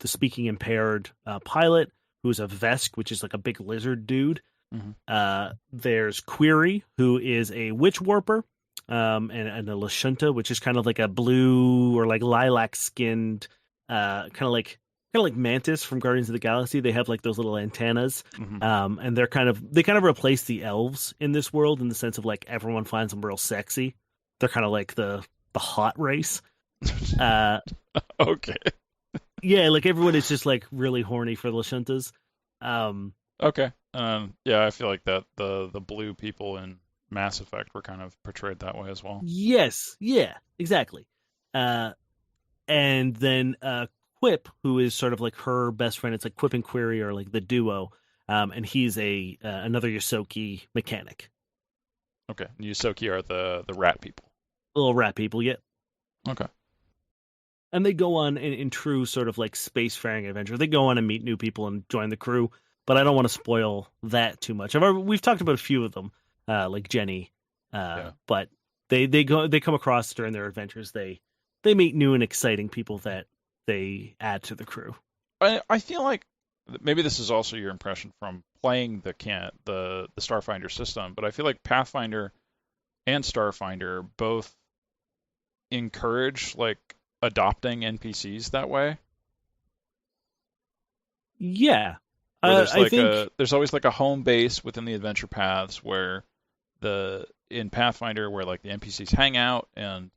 speaking impaired pilot, who is a Vesk, which is like a big lizard dude. Mm-hmm. There's Query, who is a witch warper, and a Lashunta, which is kind of like a blue or like lilac skinned, kind of like Mantis from Guardians of the Galaxy. They have like those little antennas, Mm-hmm. and they kind of replace the elves in this world in the sense of like everyone finds them real sexy. They're kind of like the hot race. Okay. Yeah, like everyone is just like really horny for Lashuntas. Okay. Yeah, I feel like that the blue people in Mass Effect were kind of portrayed that way as well. Yes, yeah, exactly. And then Quip, who is sort of like her best friend. It's like Quip and Query are like the duo, and he's another Yosoki mechanic. Okay. And Yusoki are the rat people. Little rat people, yeah. Okay. And they go on in true sort of like spacefaring adventure. They go on and meet new people and join the crew, but I don't want to spoil that too much. We've talked about a few of them, like Jenny, but they come across during their adventures. They meet new and exciting people that they add to the crew. I feel like maybe this is also your impression from playing the Starfinder system, but I feel like Pathfinder and Starfinder both encourage like adopting NPCs that way. Yeah. There's always like a home base within the adventure paths where in Pathfinder where like the NPCs hang out and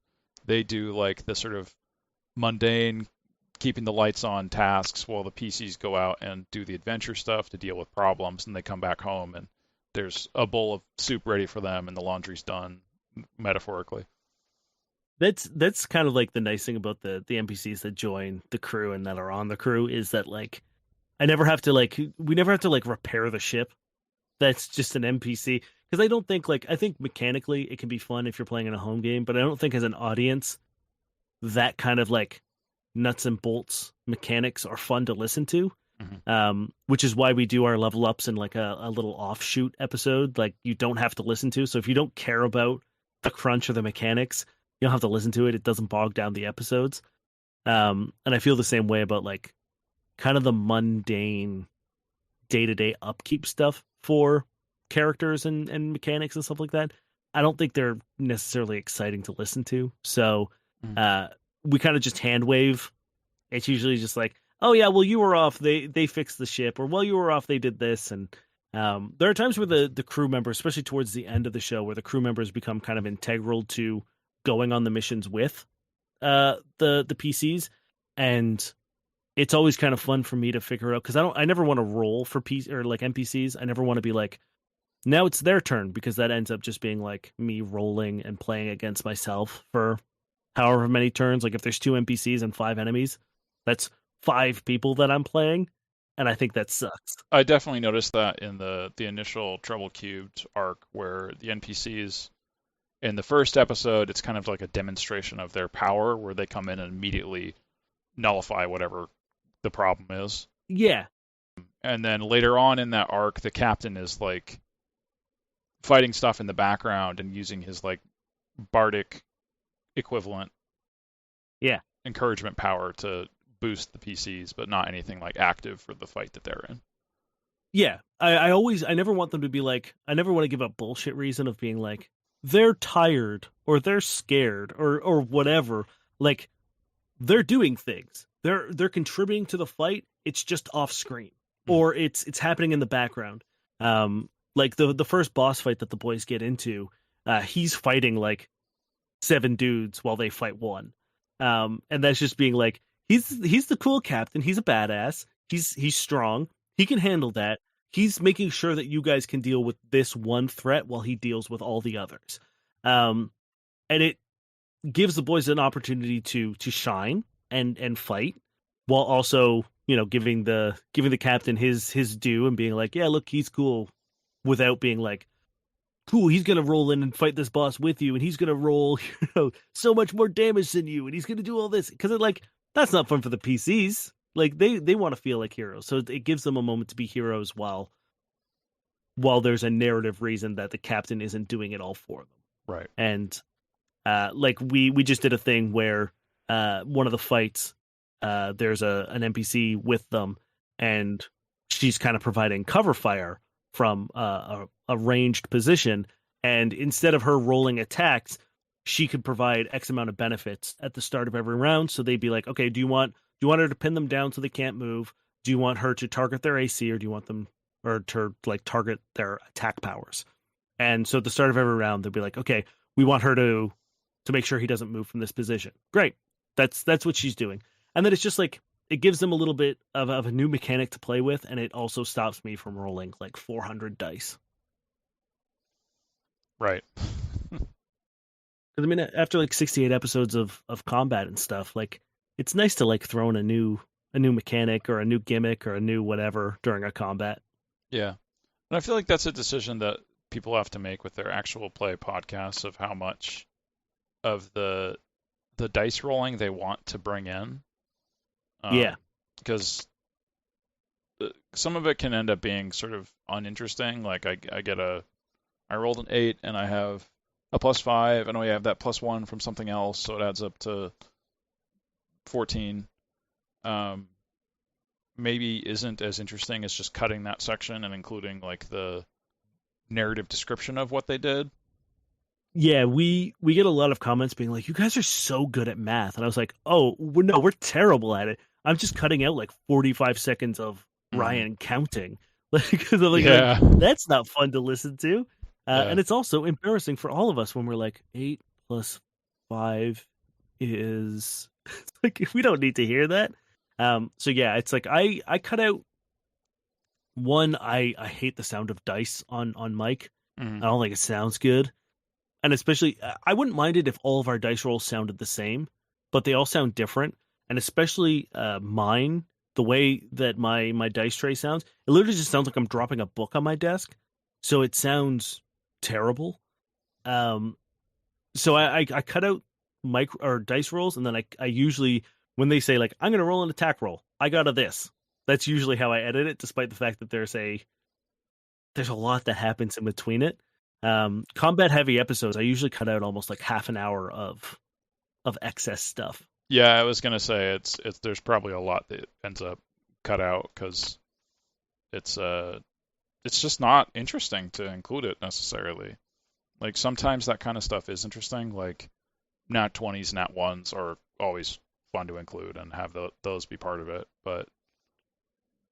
they do like the sort of mundane keeping the lights on tasks while the PCs go out and do the adventure stuff to deal with problems, and they come back home and there's a bowl of soup ready for them and the laundry's done, metaphorically. That's kind of like the nice thing about the NPCs that join the crew and that are on the crew is that like we never have to like repair the ship. That's just an NPC, because I think mechanically it can be fun if you're playing in a home game, but I don't think as an audience that kind of like nuts and bolts mechanics are fun to listen to. Mm-hmm. Which is why we do our level ups in like a little offshoot episode like you don't have to listen to. So if you don't care about the crunch or the mechanics, you don't have to listen to it. It doesn't bog down the episodes. And I feel the same way about like kind of the mundane day-to-day upkeep stuff for characters and mechanics and stuff like that. I don't think they're necessarily exciting to listen to. So we kind of just hand wave. It's usually just like, oh yeah, well you were off, they fixed the ship, or well you were off, they did this. And there are times where the crew members, especially towards the end of the show, where the crew members become kind of integral to going on the missions with the PCs, and it's always kind of fun for me to figure out, because I never want to roll for or like NPCs. I never want to be like, now it's their turn, because that ends up just being like me rolling and playing against myself for however many turns. Like if there's 2 NPCs and 5 enemies, that's 5 people that I'm playing, and I think that sucks. I definitely noticed that in the initial Trouble Cubed arc, where the NPCs in the first episode, it's kind of like a demonstration of their power, where they come in and immediately nullify whatever the problem is. Yeah. And then later on in that arc, the captain is like fighting stuff in the background and using his like bardic equivalent encouragement power to boost the PCs, but not anything like active for the fight that they're in. Yeah. I never want them to be like, I never want to give a bullshit reason of being like, they're tired or they're scared or whatever. Like, they're doing things. They're contributing to the fight. It's just off screen, or it's happening in the background. Like the first boss fight that the boys get into, he's fighting like 7 dudes while they fight one. And that's just being like, he's the cool captain. He's a badass. He's strong. He can handle that. He's making sure that you guys can deal with this one threat while he deals with all the others. And it gives the boys an opportunity to shine and fight, while also, you know, giving the captain his due and being like, yeah, look, he's cool, without being like, cool, he's gonna roll in and fight this boss with you, and he's gonna roll, you know, so much more damage than you, and he's gonna do all this, because like, that's not fun for the PCs. Like, they want to feel like heroes, so it gives them a moment to be heroes while there's a narrative reason that the captain isn't doing it all for them. Right. And like we just did a thing where one of the fights, there's an NPC with them, and she's kind of providing cover fire from a ranged position, and instead of her rolling attacks, she could provide X amount of benefits at the start of every round. So they'd be like, okay, do you want her to pin them down so they can't move? Do you want her to target their AC, or do you want them to like target their attack powers? And so at the start of every round, they'll be like, okay, we want her to make sure he doesn't move from this position. Great. That's what she's doing. And then it's just like, it gives them a little bit of a new mechanic to play with, and it also stops me from rolling like 400 dice. Right. Because I mean, after like 68 episodes of combat and stuff, like, it's nice to like throw in a new mechanic or a new gimmick or a new whatever during a combat. Yeah. And I feel like that's a decision that people have to make with their actual play podcasts, of how much of the dice rolling they want to bring in. Yeah. Because some of it can end up being sort of uninteresting. Like I rolled an 8 and I have a +5, and I have that +1 from something else, so it adds up to 14. Maybe isn't as interesting as just cutting that section and including like the narrative description of what they did. Yeah, we get a lot of comments being like, you guys are so good at math. And I was like, oh, we're terrible at it. I'm just cutting out like 45 seconds of Ryan counting. Because I'm like, that's not fun to listen to. And it's also embarrassing for all of us when we're like, 8 + 5 is... like, we don't need to hear that. So yeah, it's like, I cut out one, I hate the sound of dice on mic. Mm-hmm. I don't think it sounds good. And especially, I wouldn't mind it if all of our dice rolls sounded the same, but they all sound different. And especially mine, the way that my dice tray sounds, it literally just sounds like I'm dropping a book on my desk. So it sounds terrible. So I cut out mic or dice rolls, and then I usually, when they say like, I'm going to roll an attack roll, I got a this. That's usually how I edit it, despite the fact that there's a lot that happens in between it. Combat heavy episodes, I usually cut out almost like half an hour of excess stuff. Yeah, I was gonna say it's there's probably a lot that ends up cut out because it's just not interesting to include it necessarily. Like, sometimes that kind of stuff is interesting, like nat 20s, nat 1s are always fun to include and have those be part of it, but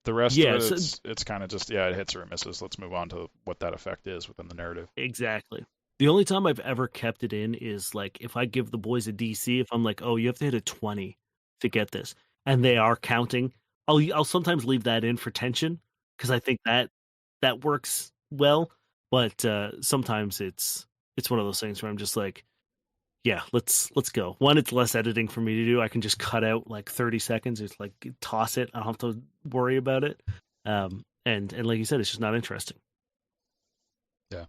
the rest of it, it's kind of just, it hits or it misses. Let's move on to what that effect is within the narrative. Exactly. The only time I've ever kept it in is like if I give the boys a DC, if I'm like, oh, you have to hit a 20 to get this, and they are counting, I'll sometimes leave that in for tension because I think that works well. But sometimes it's one of those things where I'm just like, yeah, let's go. One, it's less editing for me to do. I can just cut out like 30 seconds. It's like, toss it. I don't have to worry about it. And like you said, it's just not interesting. Yeah.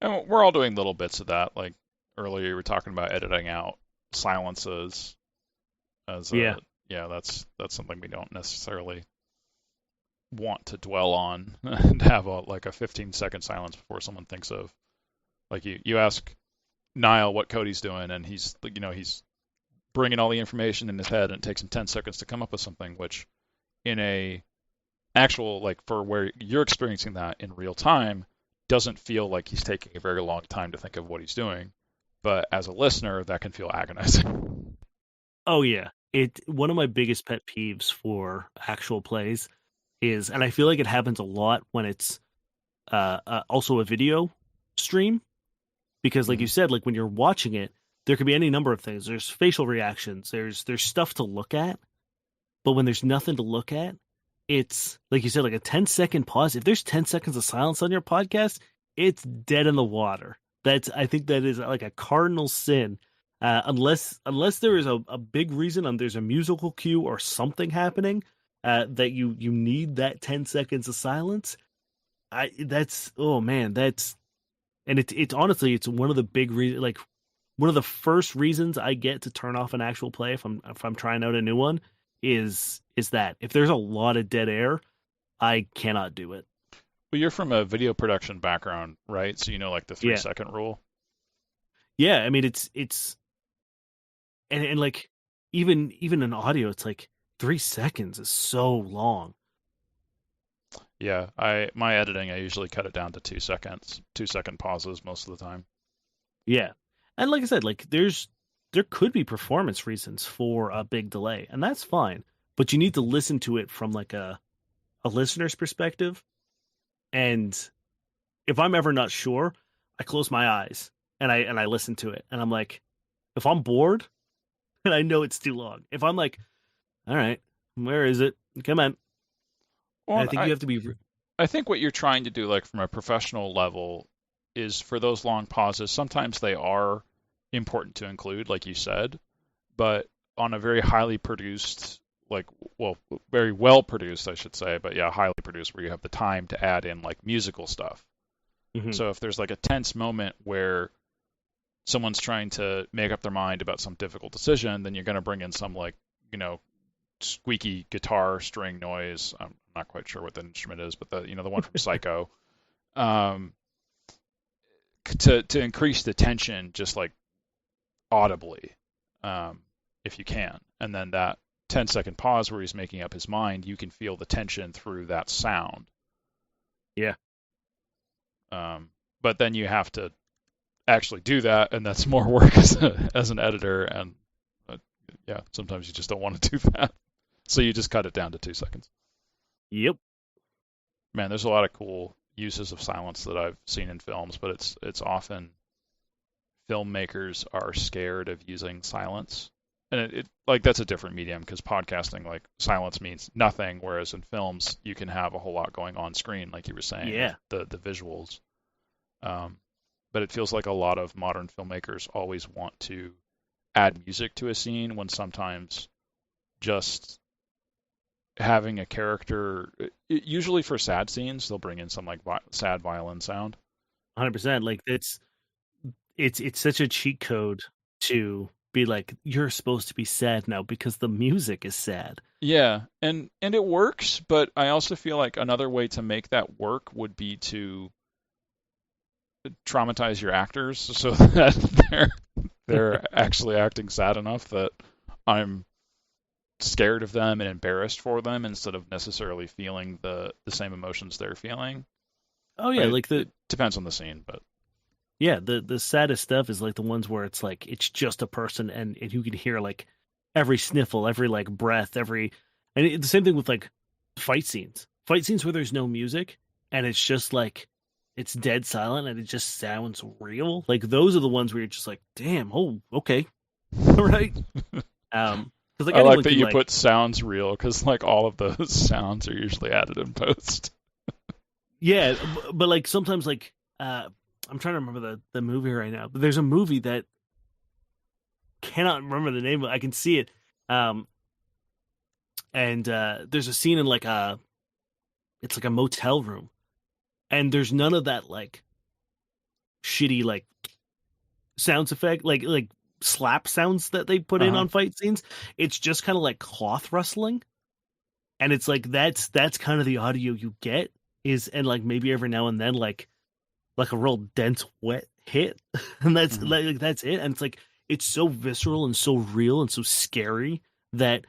And we're all doing little bits of that. Like earlier, we were talking about editing out silences as yeah, that's something we don't necessarily want to dwell on and have a 15-second silence before someone thinks of, like, you ask Niall what Cody's doing, and he's bringing all the information in his head, and it takes him 10 seconds to come up with something, which in a actual, like, for where you're experiencing that in real time, doesn't feel like he's taking a very long time to think of what he's doing. But as a listener, that can feel agonizing. Oh yeah. One of my biggest pet peeves for actual plays is, and I feel like it happens a lot when it's also a video stream, because like you said, like when you're watching it, there could be any number of things. There's facial reactions, there's stuff to look at, but when there's nothing to look at, it's like you said, like a 10-second pause. If there's 10 seconds of silence on your podcast, it's dead in the water. I think that is like a cardinal sin. Unless there is a big reason, and there's a musical cue or something happening that you need that 10 seconds of silence. It's honestly, it's one of the big reasons, like one of the first reasons I get to turn off an actual play if I'm trying out a new one is that if there's a lot of dead air, I cannot do it. Well, you're from a video production background, right? So you know, like, the 3-second rule. Yeah, I mean it's and like even in audio, it's like 3 seconds is so long. Yeah, my editing, I usually cut it down to 2 seconds, 2-second pauses most of the time. Yeah, and like I said, like there could be performance reasons for a big delay, and that's fine. But you need to listen to it from like a listener's perspective. And if I'm ever not sure, I close my eyes and I listen to it, and I'm like, if I'm bored and I know it's too long, if I'm like, all right, where is it? Come on. Well, I think you have to be. I think what you're trying to do, like, from a professional level, is for those long pauses. Sometimes they are important to include, like you said, but on a very highly produced, very well produced, I should say, but yeah, highly produced, where you have the time to add in like musical stuff. Mm-hmm. So if there's like a tense moment where someone's trying to make up their mind about some difficult decision, then you're going to bring in some, like, squeaky guitar string noise. I'm not quite sure what the instrument is, but the one from Psycho, to increase the tension, just like audibly, if you can. And then that 10-second pause where he's making up his mind, you can feel the tension through that sound. Yeah. But then you have to actually do that, and that's more work as an editor, and yeah, sometimes you just don't want to do that. So you just cut it down to 2 seconds. Yep. Man, there's a lot of cool uses of silence that I've seen in films, but it's often filmmakers are scared of using silence. And it like, that's a different medium, because podcasting, like, silence means nothing, whereas in films you can have a whole lot going on screen, like you were saying. Yeah. The visuals. But it feels like a lot of modern filmmakers always want to add music to a scene, when sometimes just having a character, usually for sad scenes, they'll bring in some like sad violin sound. 100%. Like it's such a cheat code to be like, you're supposed to be sad now because the music is sad. Yeah, and it works, but I also feel like another way to make that work would be to traumatize your actors so that they're actually acting sad enough that I'm scared of them and embarrassed for them, instead of necessarily feeling the same emotions they're feeling. Oh yeah, like it depends on the scene, but yeah, the saddest stuff is like the ones where it's like it's just a person, and you can hear like every sniffle, every like breath, the same thing with like fight scenes where there's no music and it's just like it's dead silent and it just sounds real. Like those are the ones where you're just like, damn, oh, okay, all right. Like, I like that you put sounds real, because like all of those sounds are usually added in post. Yeah, but like sometimes, like I'm trying to remember the movie right now, but there's a movie that cannot remember the name of. I can see it, and there's a scene in like it's like a motel room, and there's none of that like shitty like sounds effect, like slap sounds that they put in on fight scenes. It's just kind of like cloth rustling, and it's like that's kind of the audio you get and like maybe every now and then like a real dense wet hit, and that's like that's it. And it's like it's so visceral and so real and so scary that.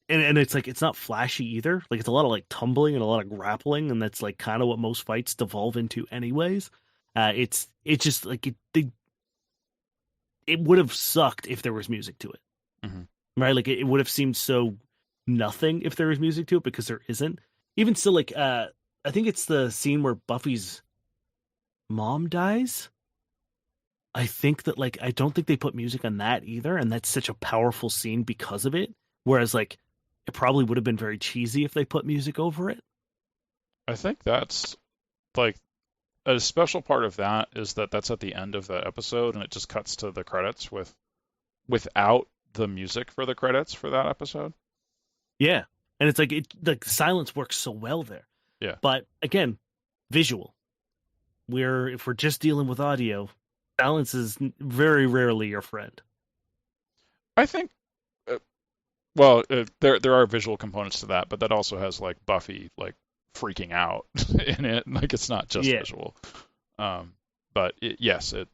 And it's like it's not flashy either. Like it's a lot of like tumbling and a lot of grappling, and that's like kind of what most fights devolve into, anyways. It's just like it would have sucked if there was music to it, right? Like it would have seemed so nothing if there was music to it, because there isn't. Even still, like I think it's the scene where Buffy's mom dies. I think that like I don't think they put music on that either, and that's such a powerful scene because of it. Whereas like it probably would have been very cheesy if they put music over it. I think that's like a special part of that is that that's at the end of the episode, and it just cuts to the credits without the music for the credits for that episode. Yeah, and it's like the silence works so well there. Yeah, but again, visual. If we're just dealing with audio, silence is very rarely your friend. I think. Well, there are visual components to that, but that also has like Buffy like freaking out in it. Like it's not just visual. But yes, it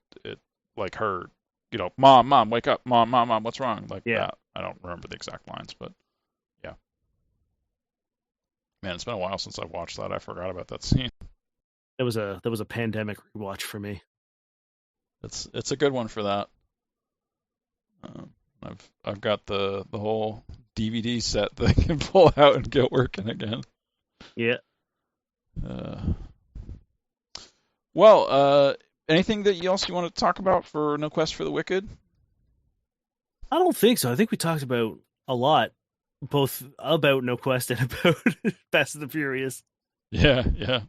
like her, mom, wake up, mom, what's wrong? Like that. I don't remember the exact lines, but yeah. Man, it's been a while since I watched that. I forgot about that scene. That was a pandemic rewatch for me. It's a good one for that. I've got the whole DVD set that I can pull out and get working again. Yeah. Well, anything that else you want to talk about for No Quest for the Wicked? I don't think so. I think we talked about a lot, both about No Quest and about Fast and the Furious. Yeah.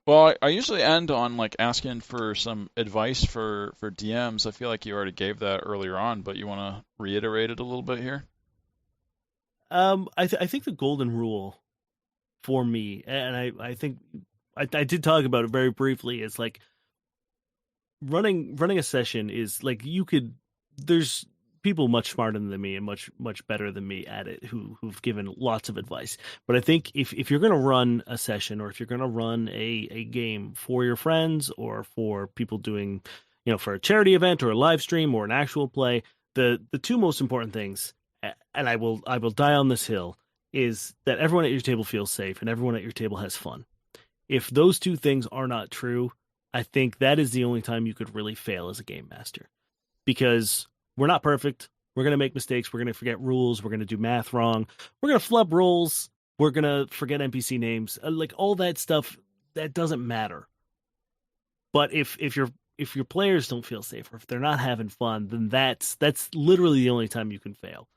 Well, I usually end on like asking for some advice for DMs. I feel like you already gave that earlier on, but you want to reiterate it a little bit here? I think the golden rule for me, and I think I did talk about it very briefly, is like running a session is like there's people much smarter than me and much better than me at it who've given lots of advice. But I think if you're going to run a session, or if you're going to run a game for your friends, or for people doing, for a charity event or a live stream or an actual play, the two most important things, and I will die on this hill, is that everyone at your table feels safe and everyone at your table has fun. If those two things are not true, I think that is the only time you could really fail as a game master, because we're not perfect. We're going to make mistakes. We're going to forget rules. We're going to do math wrong. We're going to flub rolls. We're going to forget NPC names. Like all that stuff, that doesn't matter. But if your players don't feel safe, or if they're not having fun, then that's literally the only time you can fail.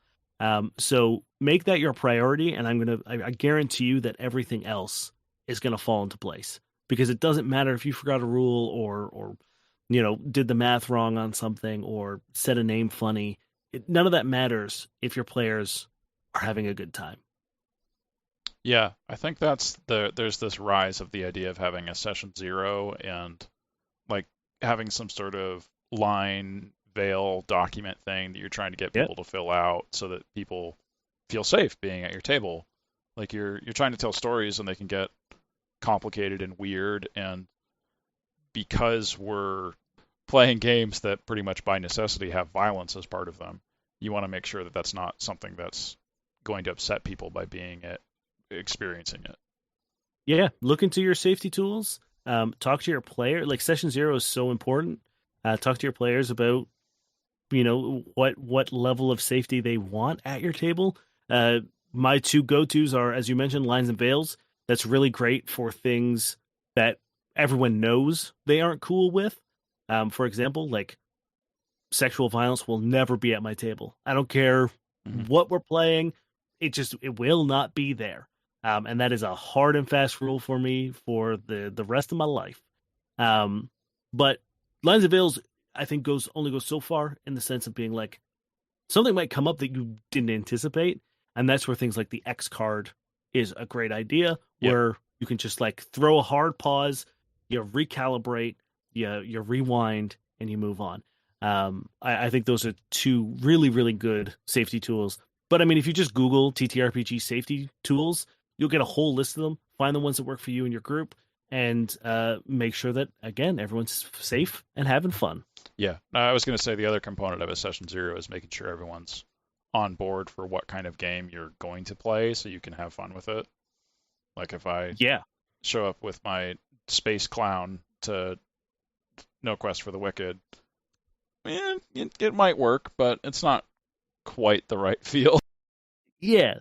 So make that your priority, and I guarantee you that everything else is going to fall into place, because it doesn't matter if you forgot a rule or did the math wrong on something, or said a name funny. None of that matters if your players are having a good time. Yeah, I think there's this rise of the idea of having a session 0 and like having some sort of line veil document thing that you're trying to get people to fill out so that people feel safe being at your table. Like you're trying to tell stories, and they can get complicated and weird, and because we're playing games that pretty much by necessity have violence as part of them, you want to make sure that that's not something that's going to upset people by experiencing it. Yeah, look into your safety tools. Talk to your player. Like session 0 is so important. Talk to your players about what level of safety they want at your table. My two go-tos are, as you mentioned, lines and veils. That's really great for things that everyone knows they aren't cool with. For example, like sexual violence will never be at my table. I don't care what we're playing. It will not be there. And that is a hard and fast rule for me for the rest of my life. But lines and veils, I think, only goes so far, in the sense of being like, something might come up that you didn't anticipate. And that's where things like the X card is a great idea, where you can just like throw a hard pause, you recalibrate, you rewind, and you move on. I think those are two really, really good safety tools. But I mean, if you just Google TTRPG safety tools, you'll get a whole list of them. Find the ones that work for you and your group, and make sure that, again, everyone's safe and having fun. Yeah, I was going to say the other component of a session 0 is making sure everyone's on board for what kind of game you're going to play, so you can have fun with it. Like if I show up with my space clown to No Quest for the Wicked, it might work, but it's not quite the right feel. Yeah,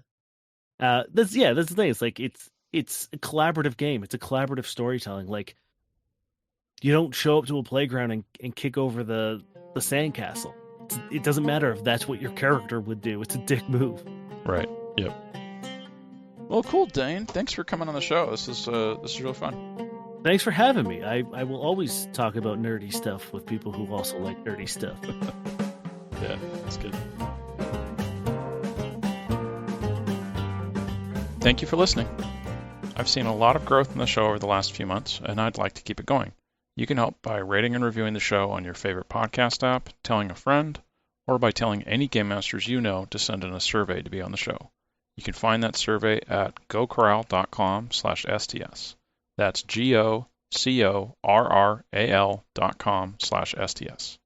that's the thing. It's like it's a collaborative game. It's a collaborative storytelling. Like, you don't show up to a playground and kick over the sandcastle. It doesn't matter if that's what your character would do. It's a dick move. Right. Yep. Well, cool, Dain. Thanks for coming on the show. This is really fun. Thanks for having me. I will always talk about nerdy stuff with people who also like nerdy stuff. Yeah, that's good. Thank you for listening. I've seen a lot of growth in the show over the last few months, and I'd like to keep it going. You can help by rating and reviewing the show on your favorite podcast app, telling a friend, or by telling any game masters you know to send in a survey to be on the show. You can find that survey at gocorral.com/STS. That's GOCORRAL.com/STS.